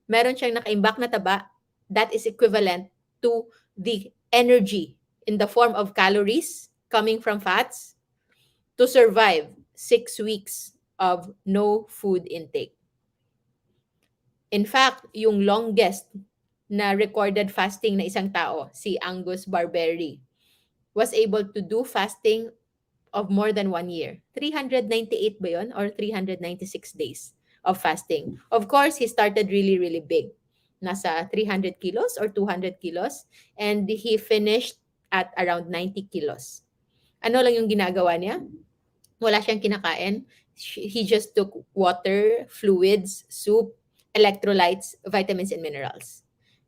Meron siyang nakaimbak na taba that is equivalent to the energy in the form of calories coming from fats to survive 6 weeks of no food intake. In fact, yung longest na recorded fasting na isang tao, si Angus Barbery, was able to do fasting of more than 1 year. 398 ba yun? Or 396 days of fasting. Of course, he started really, really big. Nasa 300 kilos or 200 kilos. And he finished at around 90 kilos. Ano lang yung ginagawa niya? Wala siyang kinakain. He just took water, fluids, soup, electrolytes, vitamins, and minerals.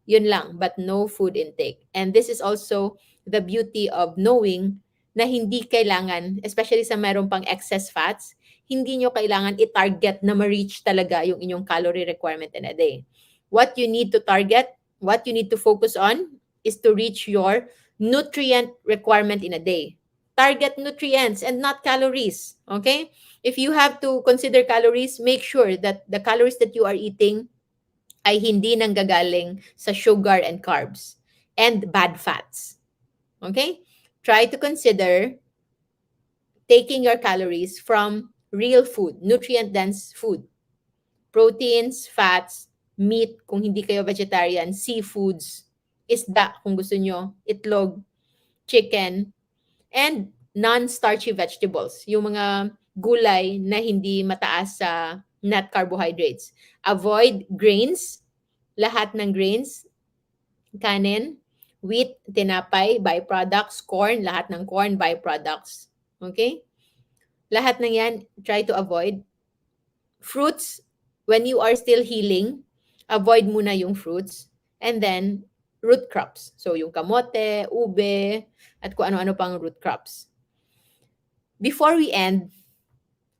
Yun lang, but no food intake. And this is also the beauty of knowing na hindi kailangan, especially sa meron pang excess fats, hindi nyo kailangan i-target na ma-reach talaga yung inyong calorie requirement in a day. What you need to target, what you need to focus on is to reach your nutrient requirement in a day. Target nutrients and not calories, okay? If you have to consider calories, make sure that the calories that you are eating ay hindi nanggagaling sa sugar and carbs and bad fats. Okay? Try to consider taking your calories from real food, nutrient-dense food. Proteins, fats, meat kung hindi kayo vegetarian, seafoods, isda kung gusto nyo, itlog, chicken, and non-starchy vegetables. Yung mga gulay na hindi mataas sa net carbohydrates. Avoid grains, lahat ng grains, kanin, Wheat, tinapay, byproducts, corn, lahat ng corn, byproducts. Okay? Lahat ng yan, try to avoid. Fruits, when you are still healing, avoid muna yung fruits. And then, root crops. So, yung kamote, ube, at kung ano-ano pang root crops. Before we end,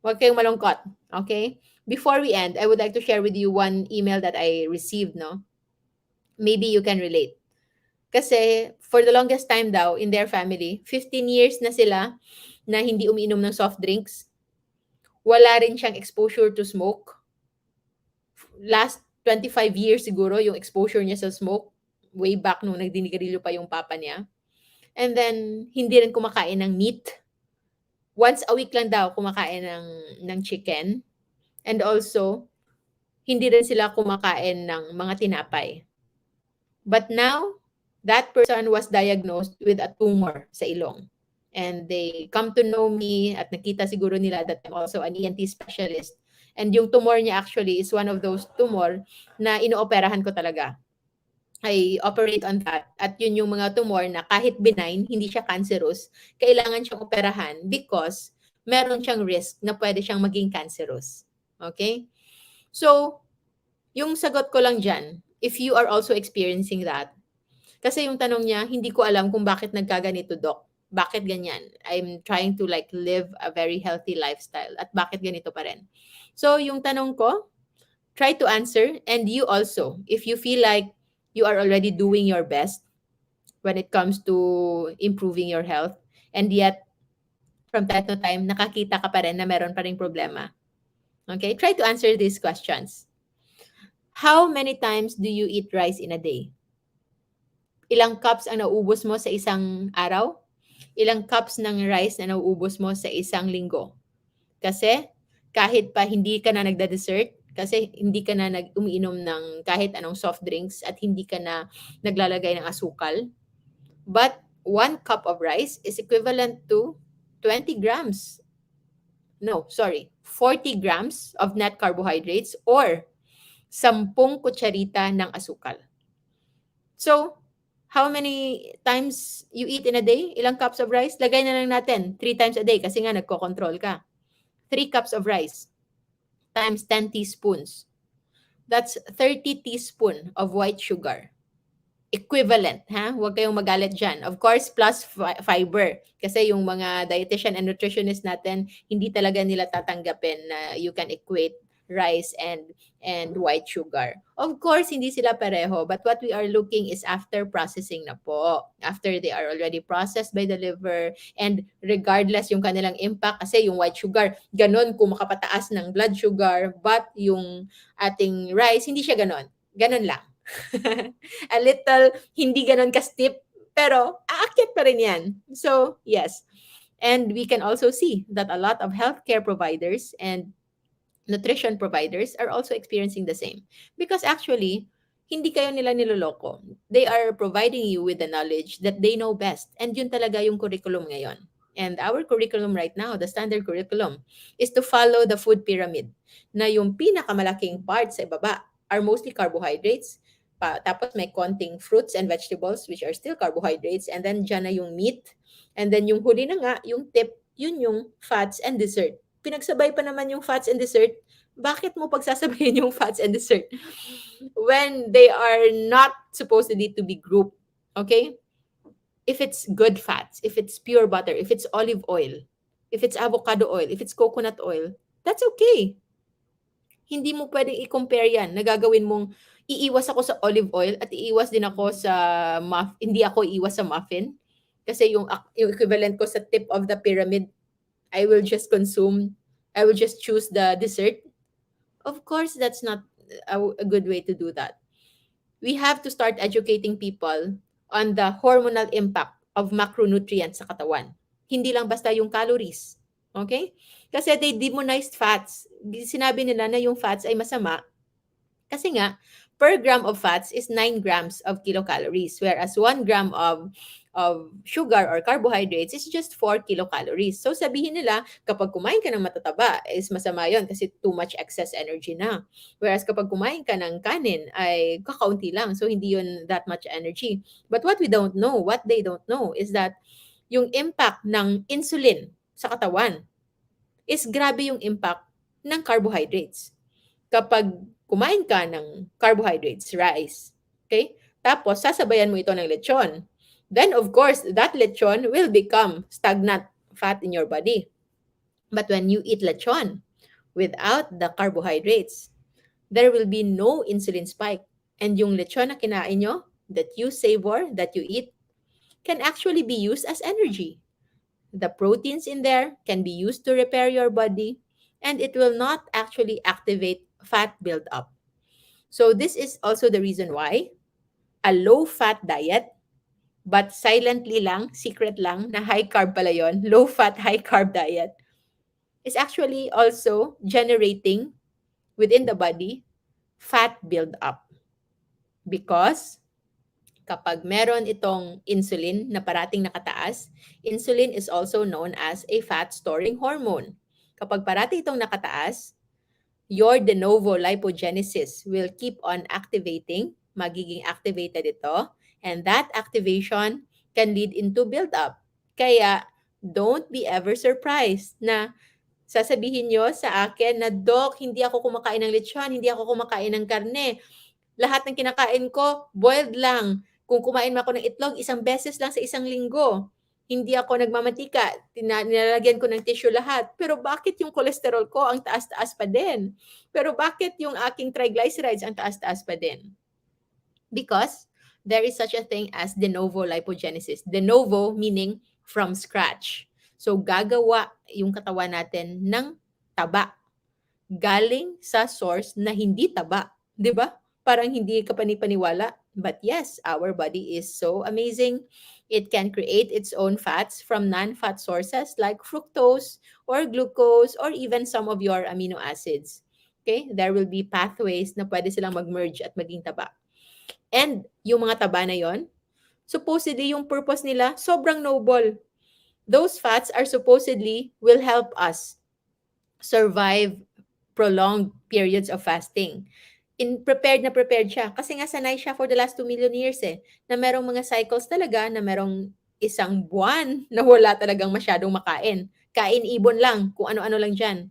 huwag kayong malungkot. Okay? Before we end, I would like to share with you one email that I received, no? Maybe you can relate. Kasi for the longest time daw in their family, 15 years na sila na hindi umiinom ng soft drinks. Wala rin siyang exposure to smoke. Last 25 years siguro yung exposure niya sa smoke. Way back nung nagdinigarilyo pa yung papa niya. And then, hindi rin kumakain ng meat. Once a week lang daw kumakain ng chicken. And also, hindi rin sila kumakain ng mga tinapay. But now, that person was diagnosed with a tumor sa ilong. And they come to know me at nakita siguro nila that I'm also an ENT specialist. And yung tumor niya actually is one of those tumor na inooperahan ko talaga. I operate on that. At yun yung mga tumor na kahit benign, hindi siya cancerous, kailangan siyang operahan because meron siyang risk na pwede siyang maging cancerous. Okay? So, yung sagot ko lang dyan, if you are also experiencing that, kasi yung tanong niya, hindi ko alam kung bakit nagkaganito, Doc. Bakit ganyan? I'm trying to like live a very healthy lifestyle. At bakit ganito pa rin? So, yung tanong ko, try to answer. And you also, if you feel like you are already doing your best when it comes to improving your health, and yet, from time to time, nakakita ka pa rin na meron pa rin problema. Okay? Try to answer these questions. How many times do you eat rice in a day? Ilang cups ang nauubos mo sa isang araw? Ilang cups ng rice na nauubos mo sa isang linggo? Kasi kahit pa hindi ka na nagda-dessert, kasi hindi ka na umiinom ng kahit anong soft drinks at hindi ka na naglalagay ng asukal, but 1 cup of rice is equivalent to 20 grams. No, sorry, 40 grams of net carbohydrates or 10 kutsarita ng asukal. So, how many times you eat in a day? Ilang cups of rice? Lagay na lang natin 3 times a day kasi nga nagko-control ka. 3 cups of rice times 10 teaspoons. That's 30 teaspoon of white sugar. Equivalent, ha? Huwag kayong magalit dyan. Of course, plus fiber. Kasi yung mga dietitian and nutritionist natin, hindi talaga nila tatanggapin na you can equate rice and white sugar. Of course, hindi sila pareho, but what we are looking is after processing na po. After they are already processed by the liver, and regardless yung kanilang impact, kasi yung white sugar, ganun kung makapataas ng blood sugar, but yung ating rice, hindi siya ganun. Ganun lang. A little, hindi ganun ka-steep, pero aakyat pa rin yan. So, yes. And we can also see that a lot of healthcare providers and nutrition providers are also experiencing the same. Because actually, hindi kayo nila niloloko. They are providing you with the knowledge that they know best. And yun talaga yung curriculum ngayon. And our curriculum right now, the standard curriculum, is to follow the food pyramid. Na yung pinakamalaking part sa ibaba are mostly carbohydrates. Tapos may konting fruits and vegetables which are still carbohydrates. And then dyan na yung meat. And then yung huli na nga, yung tip, yun yung fats and dessert. Pinagsabay pa naman yung fats and dessert, bakit mo pagsasabayin yung fats and dessert when they are not supposedly to be grouped? Okay? If it's good fats, if it's pure butter, if it's olive oil, if it's avocado oil, if it's coconut oil, that's okay. Hindi mo pwedeng i-compare yan. Nagagawin mong iiwas ako sa olive oil at iiwas din ako sa hindi ako iiwas sa muffin. Kasi yung equivalent ko sa tip of the pyramid, I will just choose the dessert. Of course, that's not a good way to do that. We have to start educating people on the hormonal impact of macronutrients sa katawan. Hindi lang basta yung calories. Okay? Kasi they demonized fats. Sinabi nila na yung fats ay masama. Kasi nga, per gram of fats is 9 grams of kilocalories, whereas 1 gram of of sugar or carbohydrates is just 4 kilocalories. So sabihin nila, kapag kumain ka ng matataba, is masama yon kasi too much excess energy na. Whereas kapag kumain ka ng kanin, ay kakaunti lang. So hindi yun that much energy. But what we don't know, what they don't know, is that yung impact ng insulin sa katawan is grabe yung impact ng carbohydrates. Kapag kumain ka ng carbohydrates, rice, okay? Tapos, sasabayan mo ito ng lechon. Then, of course, that lechon will become stagnant fat in your body. But when you eat lechon without the carbohydrates, there will be no insulin spike. And yung lechon na kinain nyo, that you savor, that you eat, can actually be used as energy. The proteins in there can be used to repair your body, and it will not actually activate fat buildup. So this is also the reason why a low-fat diet, but silently lang, secret lang, na high-carb pala yun, low-fat, high-carb diet, is actually also generating within the body fat buildup. Because kapag meron itong insulin na parating nakataas, insulin is also known as a fat-storing hormone. Kapag parati itong nakataas, your de novo lipogenesis will keep on activating, magiging activated ito, and that activation can lead into build-up. Kaya, don't be ever surprised na sasabihin nyo sa akin na, Doc, hindi ako kumakain ng lechon, hindi ako kumakain ng karne. Lahat ng kinakain ko, boiled lang. Kung kumain ako ng itlog, isang beses lang sa isang linggo. Hindi ako nagmamantika, nilalagyan ko ng tissue lahat. Pero bakit yung cholesterol ko ang taas-taas pa din? Pero bakit yung aking triglycerides ang taas-taas pa din? Because there is such a thing as de novo lipogenesis. De novo meaning from scratch. So gagawa yung katawan natin ng taba galing sa source na hindi taba. 'Di ba? Parang hindi ka panipaniwala. But yes, our body is so amazing. It can create its own fats from non-fat sources like fructose or glucose or even some of your amino acids. Okay? There will be pathways na pwede silang mag-merge at maging taba. And yung mga taba na yon, supposedly yung purpose nila, sobrang noble. Those fats are supposedly will help us survive prolonged periods of fasting. Prepared na prepared siya. Kasi nga sanay siya for the last 2 million years na merong mga cycles talaga na merong isang buwan na wala talagang masyadong makain. Kain ibon lang, kung ano-ano lang dyan.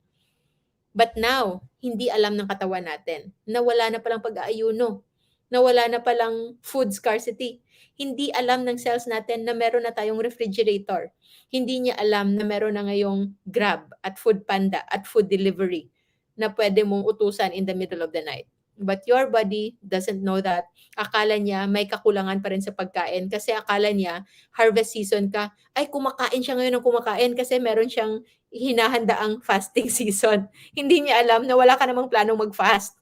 But now, hindi alam ng katawan natin na wala na palang pag-aayuno, na wala na palang food scarcity. Hindi alam ng cells natin na meron na tayong refrigerator. Hindi niya alam na meron na ngayong Grab at Food Panda at food delivery na pwede mong utusan in the middle of the night. But your body doesn't know that. Akala niya may kakulangan pa rin sa pagkain kasi akala niya harvest season ka, ay kumakain siya ngayon ng kumakain kasi meron siyang hinahandaang fasting season. Hindi niya alam na wala ka namang planong mag-fast.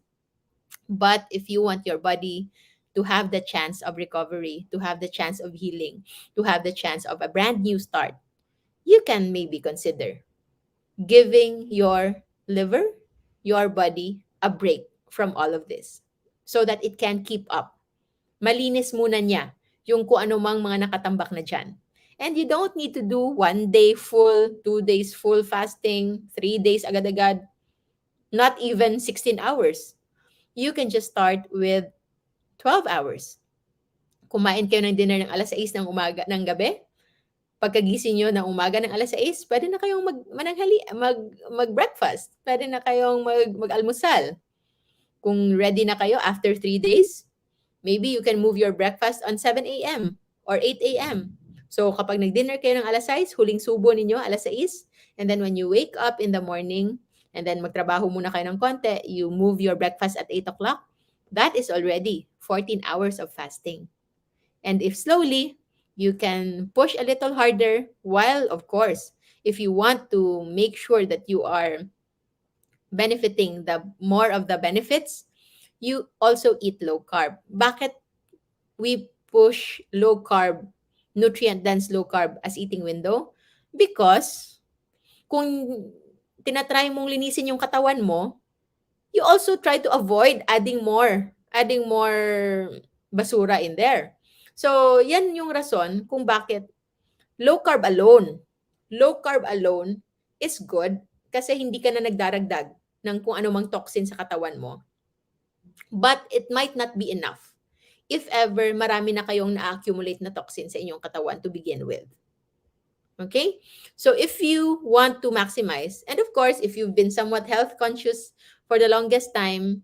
But if you want your body to have the chance of recovery, to have the chance of healing, to have the chance of a brand new start, you can maybe consider giving your liver, your body, a break from all of this so that it can keep up. Malinis muna niya yung kung ano mang mga nakatambak na dyan. And you don't need to do 1 day full, 2 days full fasting, 3 days agad-agad, not even 16 hours. You can just start with 12 hours. Kumain kayo ng dinner ng alas 6 ng umaga ng gabi. Pagkagising nyo ng umaga ng alas 6, pwede na kayong mag-breakfast. Pwede na kayong mag-almusal. Kung ready na kayo after 3 days, maybe you can move your breakfast on 7 a.m. or 8 a.m. So kapag nag-dinner kayo ng alas 6, huling subo ninyo alas 6, and then when you wake up in the morning, and then magtrabaho muna kayo ng konti, you move your breakfast at 8 o'clock, that is already 14 hours of fasting. And if slowly, you can push a little harder while, of course, if you want to make sure that you are benefiting the more of the benefits, you also eat low carb. Bakit we push low carb, nutrient-dense low carb as eating window? Because kung tinatry mong linisin yung katawan mo, you also try to avoid adding more basura in there. So, yan yung rason kung bakit low carb alone. Low carb alone is good kasi hindi ka na nagdaragdag ng kung anumang toxin sa katawan mo. But it might not be enough if ever marami na kayong na-accumulate na toxin sa inyong katawan to begin with. Okay? So if you want to maximize, and of course, if you've been somewhat health conscious for the longest time,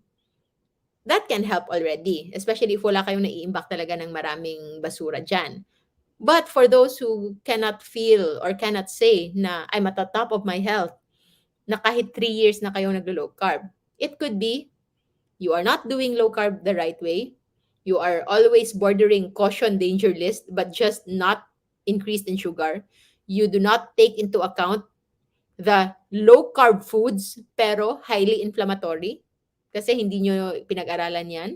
that can help already, especially if wala kayong naiimbak talaga ng maraming basura dyan. But for those who cannot feel or cannot say na I'm at the top of my health, na kahit 3 years na kayong naglo-low carb, it could be you are not doing low carb the right way. You are always bordering caution danger list but just not increased in sugar. You do not take into account the low carb foods pero highly inflammatory kasi hindi nyo pinag-aralan yan.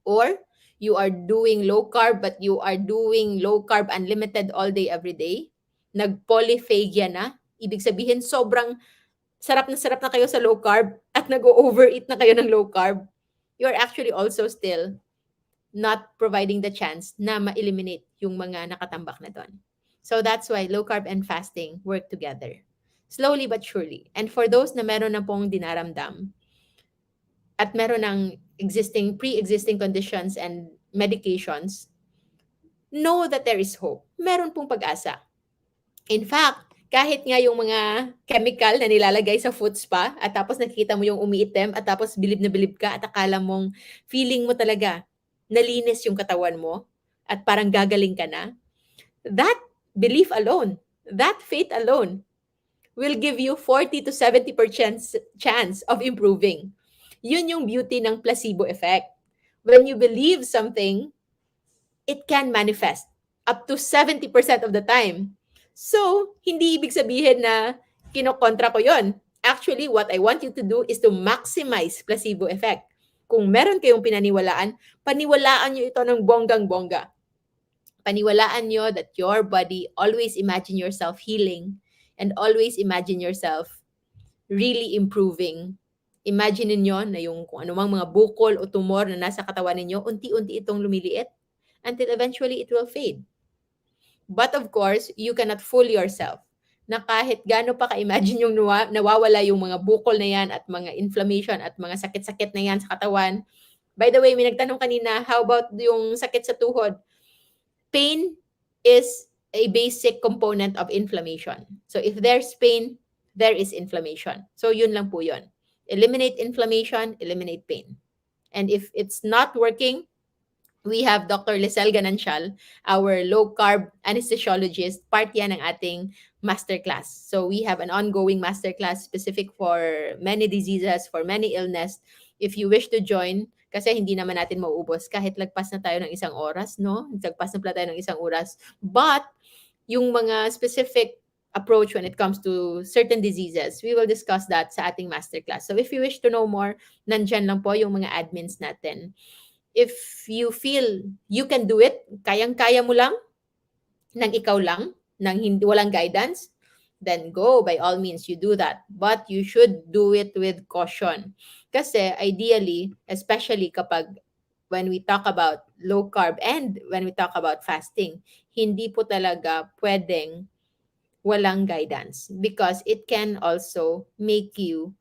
Or you are doing low carb but you are doing low carb unlimited all day every day. Nag-polyphagia na. Ibig sabihin sobrang sarap na kayo sa low carb at nag-overeat na kayo ng low carb. You are actually also still not providing the chance na ma-eliminate yung mga nakatambak na doon. So that's why low carb and fasting work together. Slowly but surely. And for those na meron na pong dinaramdam at meron ng pre-existing conditions and medications, know that there is hope. Meron pong pag-asa. In fact, kahit nga yung mga chemical na nilalagay sa foot spa at tapos nakikita mo yung umiitim at tapos bilib na bilib ka at akala mong feeling mo talaga nalinis yung katawan mo at parang gagaling ka na, that belief alone, that faith alone will give you 40 to 70% chance of improving. Yun yung beauty ng placebo effect. When you believe something, it can manifest up to 70% of the time. So, hindi ibig sabihin na kinokontra ko yon. Actually, what I want you to do is to maximize placebo effect. Kung meron kayong pinaniwalaan, paniwalaan nyo ito ng bonggang-bongga. Paniwalaan nyo that your body, always imagine yourself healing and always imagine yourself really improving. Imagine niyo na yung kung anumang mga bukol o tumor na nasa katawan ninyo, unti-unti itong lumiliit until eventually it will fade. But of course, you cannot fool yourself na kahit gaano pa ka-imagine yung nawawala yung mga bukol na yan at mga inflammation at mga sakit-sakit na yan sa katawan. By the way, may nagtanong kanina, how about yung sakit sa tuhod? Pain is a basic component of inflammation. So if there's pain, there is inflammation. So yun lang po yun. Eliminate inflammation, eliminate pain. And if it's not working, we have Dr. Lisel Ganancial, our low-carb anesthesiologist, part yan ng ating masterclass. So we have an ongoing masterclass specific for many diseases, for many illness. If you wish to join, kasi hindi naman natin mauubos kahit lagpas na tayo ng 1 oras, no? Lagpas na pala tayo ng 1 oras. But yung mga specific approach when it comes to certain diseases, we will discuss that sa ating masterclass. So if you wish to know more, nandyan lang po yung mga admins natin. If you feel you can do it, kayang-kaya mo lang, nang ikaw lang, nang hindi walang guidance, then go, by all means, you do that. But you should do it with caution. Kasi ideally, especially kapag when we talk about low carb and when we talk about fasting, hindi po talaga pwedeng walang guidance because it can also make you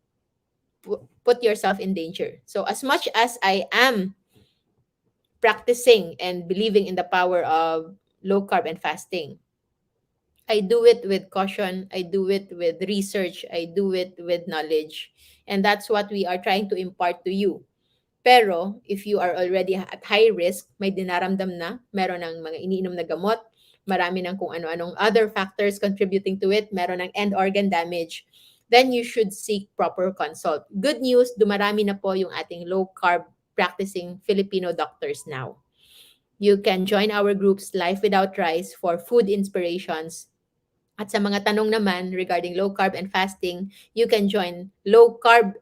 put yourself in danger. So as much as I am practicing and believing in the power of low carb and fasting, I do it with caution, I do it with research, I do it with knowledge. And that's what we are trying to impart to you. Pero if you are already at high risk, may dinaramdam na, meron ng mga iniinom na gamot, marami ng kung ano-anong other factors contributing to it, meron ng end organ damage, then you should seek proper consult. Good news, dumarami na po yung ating low carb practicing Filipino doctors now. You can join our groups Life Without Rice for food inspirations. At sa mga tanong naman regarding low carb and fasting, you can join low carb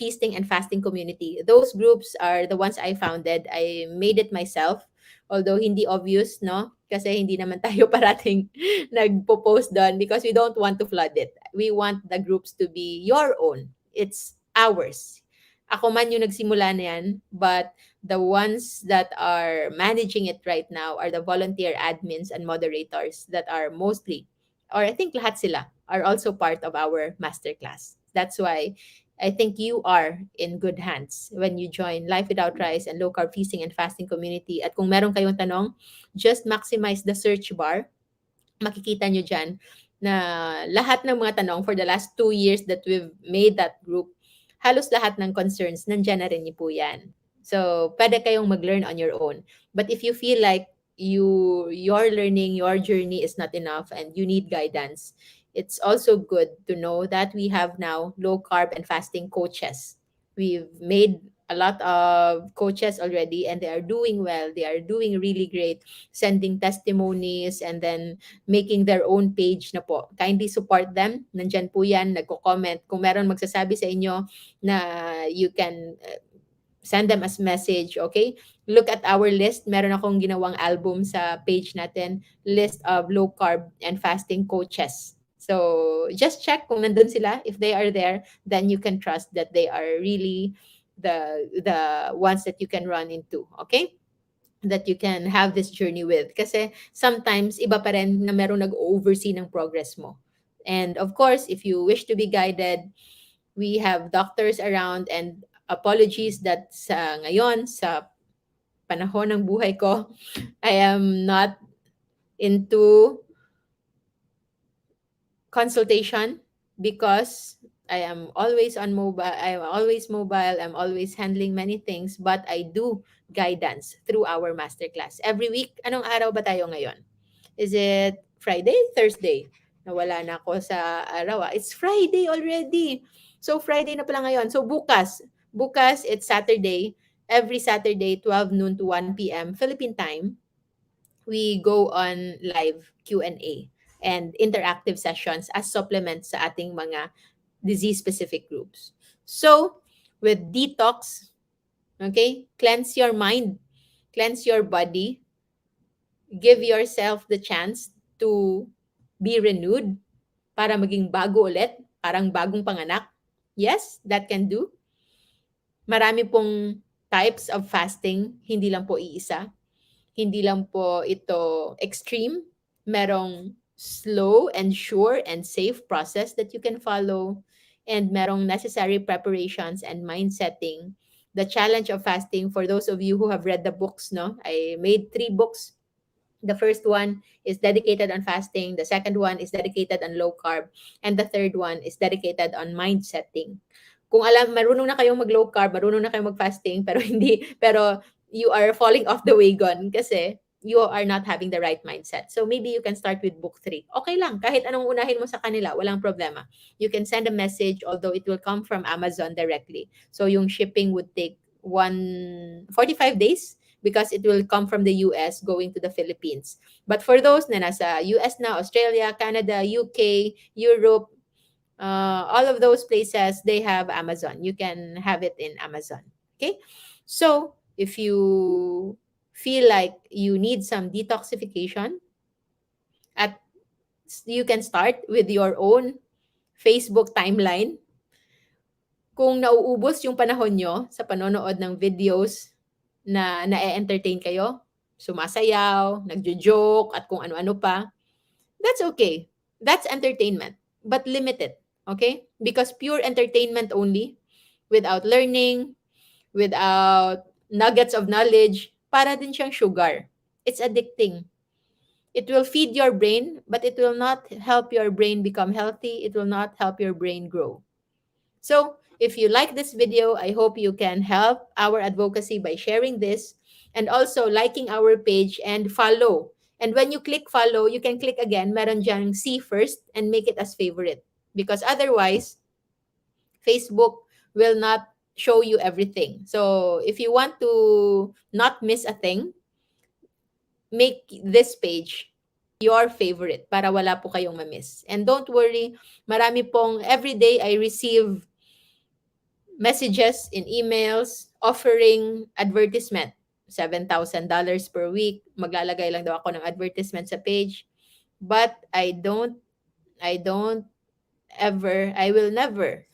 feasting and fasting community. Those groups are the ones I founded. I made it myself. Although hindi obvious, no? Kasi hindi naman tayo parating nagpo-post doon because we don't want to flood it. We want the groups to be your own. It's ours. Ako man yung nagsimula na yan, but The ones that are managing it right now are the volunteer admins and moderators that are mostly, or I think lahat sila, are also part of our masterclass. That's why I think you are in good hands when you join Life Without Rice and Low Carb Feasting and Fasting Community. At kung meron kayong tanong, just maximize the search bar. Makikita nyo dyan na lahat ng mga tanong for the last 2 years that we've made that group, halos lahat ng concerns, nandyan na rin niyo po yan. So, pwede kayong mag-learn on your own. But if you feel like your learning, your journey is not enough and you need guidance, it's also good to know that we have now low carb and fasting coaches. We've made a lot of coaches already and they are doing well. They are doing really great, sending testimonies and then making their own page na po. Kindly support them. Nandyan po yan, nagko-comment. Kung meron magsasabi sa inyo na you can send them as message, okay? Look at our list. Meron akong ginawang album sa page natin, list of low carb and fasting coaches. So, just check kung nandun sila. If they are there, then you can trust that they are really the ones that you can run into, okay? That you can have this journey with. Kasi sometimes, iba pa rin na meron nag-oversee ng progress mo. And of course, if you wish to be guided, we have doctors around and apologies that sa ngayon, sa panahon ng buhay ko, I am not into consultation because I am always on mobile. I'm always mobile. I'm always handling many things, but I do guidance through our masterclass. Every week, anong araw ba tayo ngayon? Is it Friday? Thursday? Nawala na ako sa araw. It's Friday already. So, Friday na pala ngayon. So, bukas, it's Saturday. Every Saturday, 12 noon to 1 p.m. Philippine time, we go on live Q&A and interactive sessions as supplements sa ating mga disease-specific groups. So, with detox, okay, cleanse your mind, cleanse your body, give yourself the chance to be renewed para maging bago ulit, parang bagong panganak. Yes, that can do. Marami pong types of fasting, hindi lang po iisa. Hindi lang po ito extreme. Merong slow and sure and safe process that you can follow. And merong necessary preparations and mind setting. The challenge of fasting, for those of you who have read the books, no? I made 3 books. The first one is dedicated on fasting. The second one is dedicated on low carb. And the third one is dedicated on mind setting. Kung alam, marunong na kayong mag-low carb, marunong na kayong mag-fasting, pero you are falling off the wagon kasi you are not having the right mindset. So maybe you can start with book 3. Okay lang, kahit anong unahin mo sa kanila, walang problema. You can send a message, although it will come from Amazon directly. So yung shipping would take 45 days because it will come from the US going to the Philippines. But for those na nasa US na, Australia, Canada, UK, Europe, all of those places, they have Amazon. You can have it in Amazon. Okay? So, if you feel like you need some detoxification, at you can start with your own Facebook timeline. Kung nauubos yung panahon nyo sa panonood ng videos na na-entertain kayo, sumasayaw, nagjo-joke, at kung ano-ano pa, that's okay. That's entertainment. But limit it. Okay? Because pure entertainment only, without learning, without nuggets of knowledge, para din siyang sugar. It's addicting. It will feed your brain, but it will not help your brain become healthy. It will not help your brain grow. So, if you like this video, I hope you can help our advocacy by sharing this and also liking our page and follow. And when you click follow, you can click again, meron diyang see first and make it as favorite. Because otherwise, Facebook will not show you everything. So, if you want to not miss a thing, make this page your favorite para wala po kayong ma-miss. And don't worry, marami pong everyday I receive messages in emails offering advertisement. $7,000 per week. Maglalagay lang daw ako ng advertisement sa page. But I will never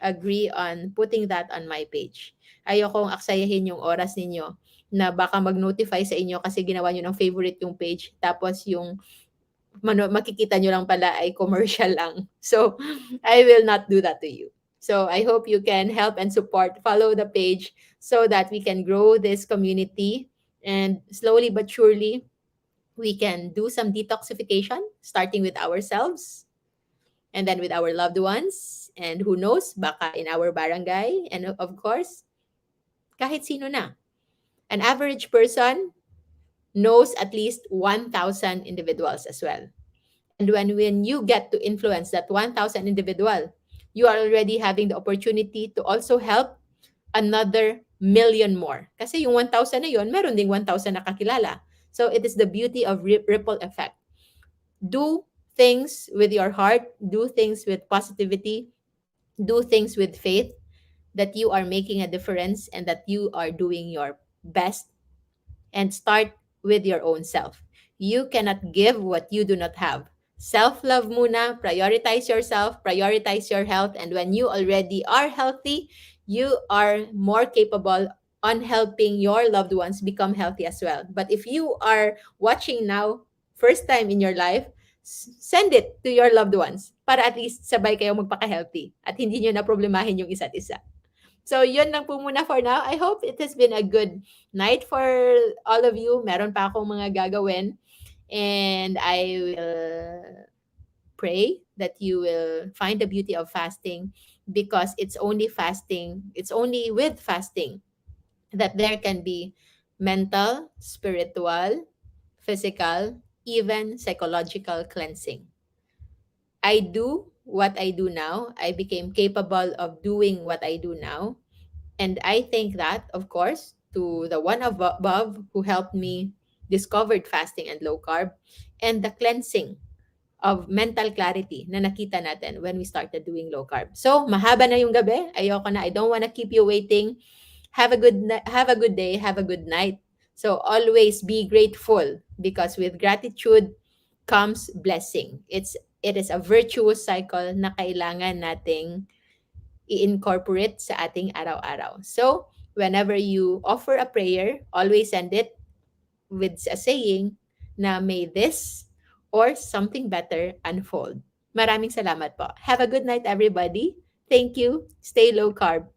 agree on putting that on my page. Ayokong aksayahin yung oras ninyo na baka mag-notify sa inyo kasi ginawa nyo ng favorite yung page tapos yung makikita nyo lang pala ay commercial lang. So, I will not do that to you. So, I hope you can help and support, follow the page so that we can grow this community and slowly but surely we can do some detoxification starting with ourselves and then with our loved ones and who knows, baka in our barangay and of course, kahit sino na. An average person knows at least 1,000 individuals as well. And when you get to influence that 1,000 individual, you are already having the opportunity to also help another million more. Kasi yung 1,000 na yun, meron ding 1,000 nakakilala. So it is the beauty of ripple effect. Do things with your heart, do things with positivity, do things with faith that you are making a difference and that you are doing your best and start with your own self. You cannot give what you do not have. Self-love muna, prioritize yourself, prioritize your health, and when you already are healthy, you are more capable on helping your loved ones become healthy as well. But if you are watching now, first time in your life, send it to your loved ones para at least sabay kayo magpaka-healthy at hindi nyo na problemahin yung isa't isa. So, yun lang po muna for now. I hope it has been a good night for all of you. Meron pa akong mga gagawin. And I will pray that you will find the beauty of fasting because it's only fasting, it's only with fasting that there can be mental, spiritual, physical, even psychological cleansing. I do what I do now. I became capable of doing what I do now. And I thank that, of course, to the one above who helped me discovered fasting and low carb and the cleansing of mental clarity na nakita natin when we started doing low carb. So, mahaba na yung gabi. Ayoko na. I don't want to keep you waiting. Have a have a good day, have a good night. So, always be grateful because with gratitude comes blessing. It is a virtuous cycle na kailangan nating i-incorporate sa ating araw-araw. So, whenever you offer a prayer, always send it with a saying na may this or something better unfold. Maraming salamat po. Have a good night, everybody. Thank you. Stay low carb.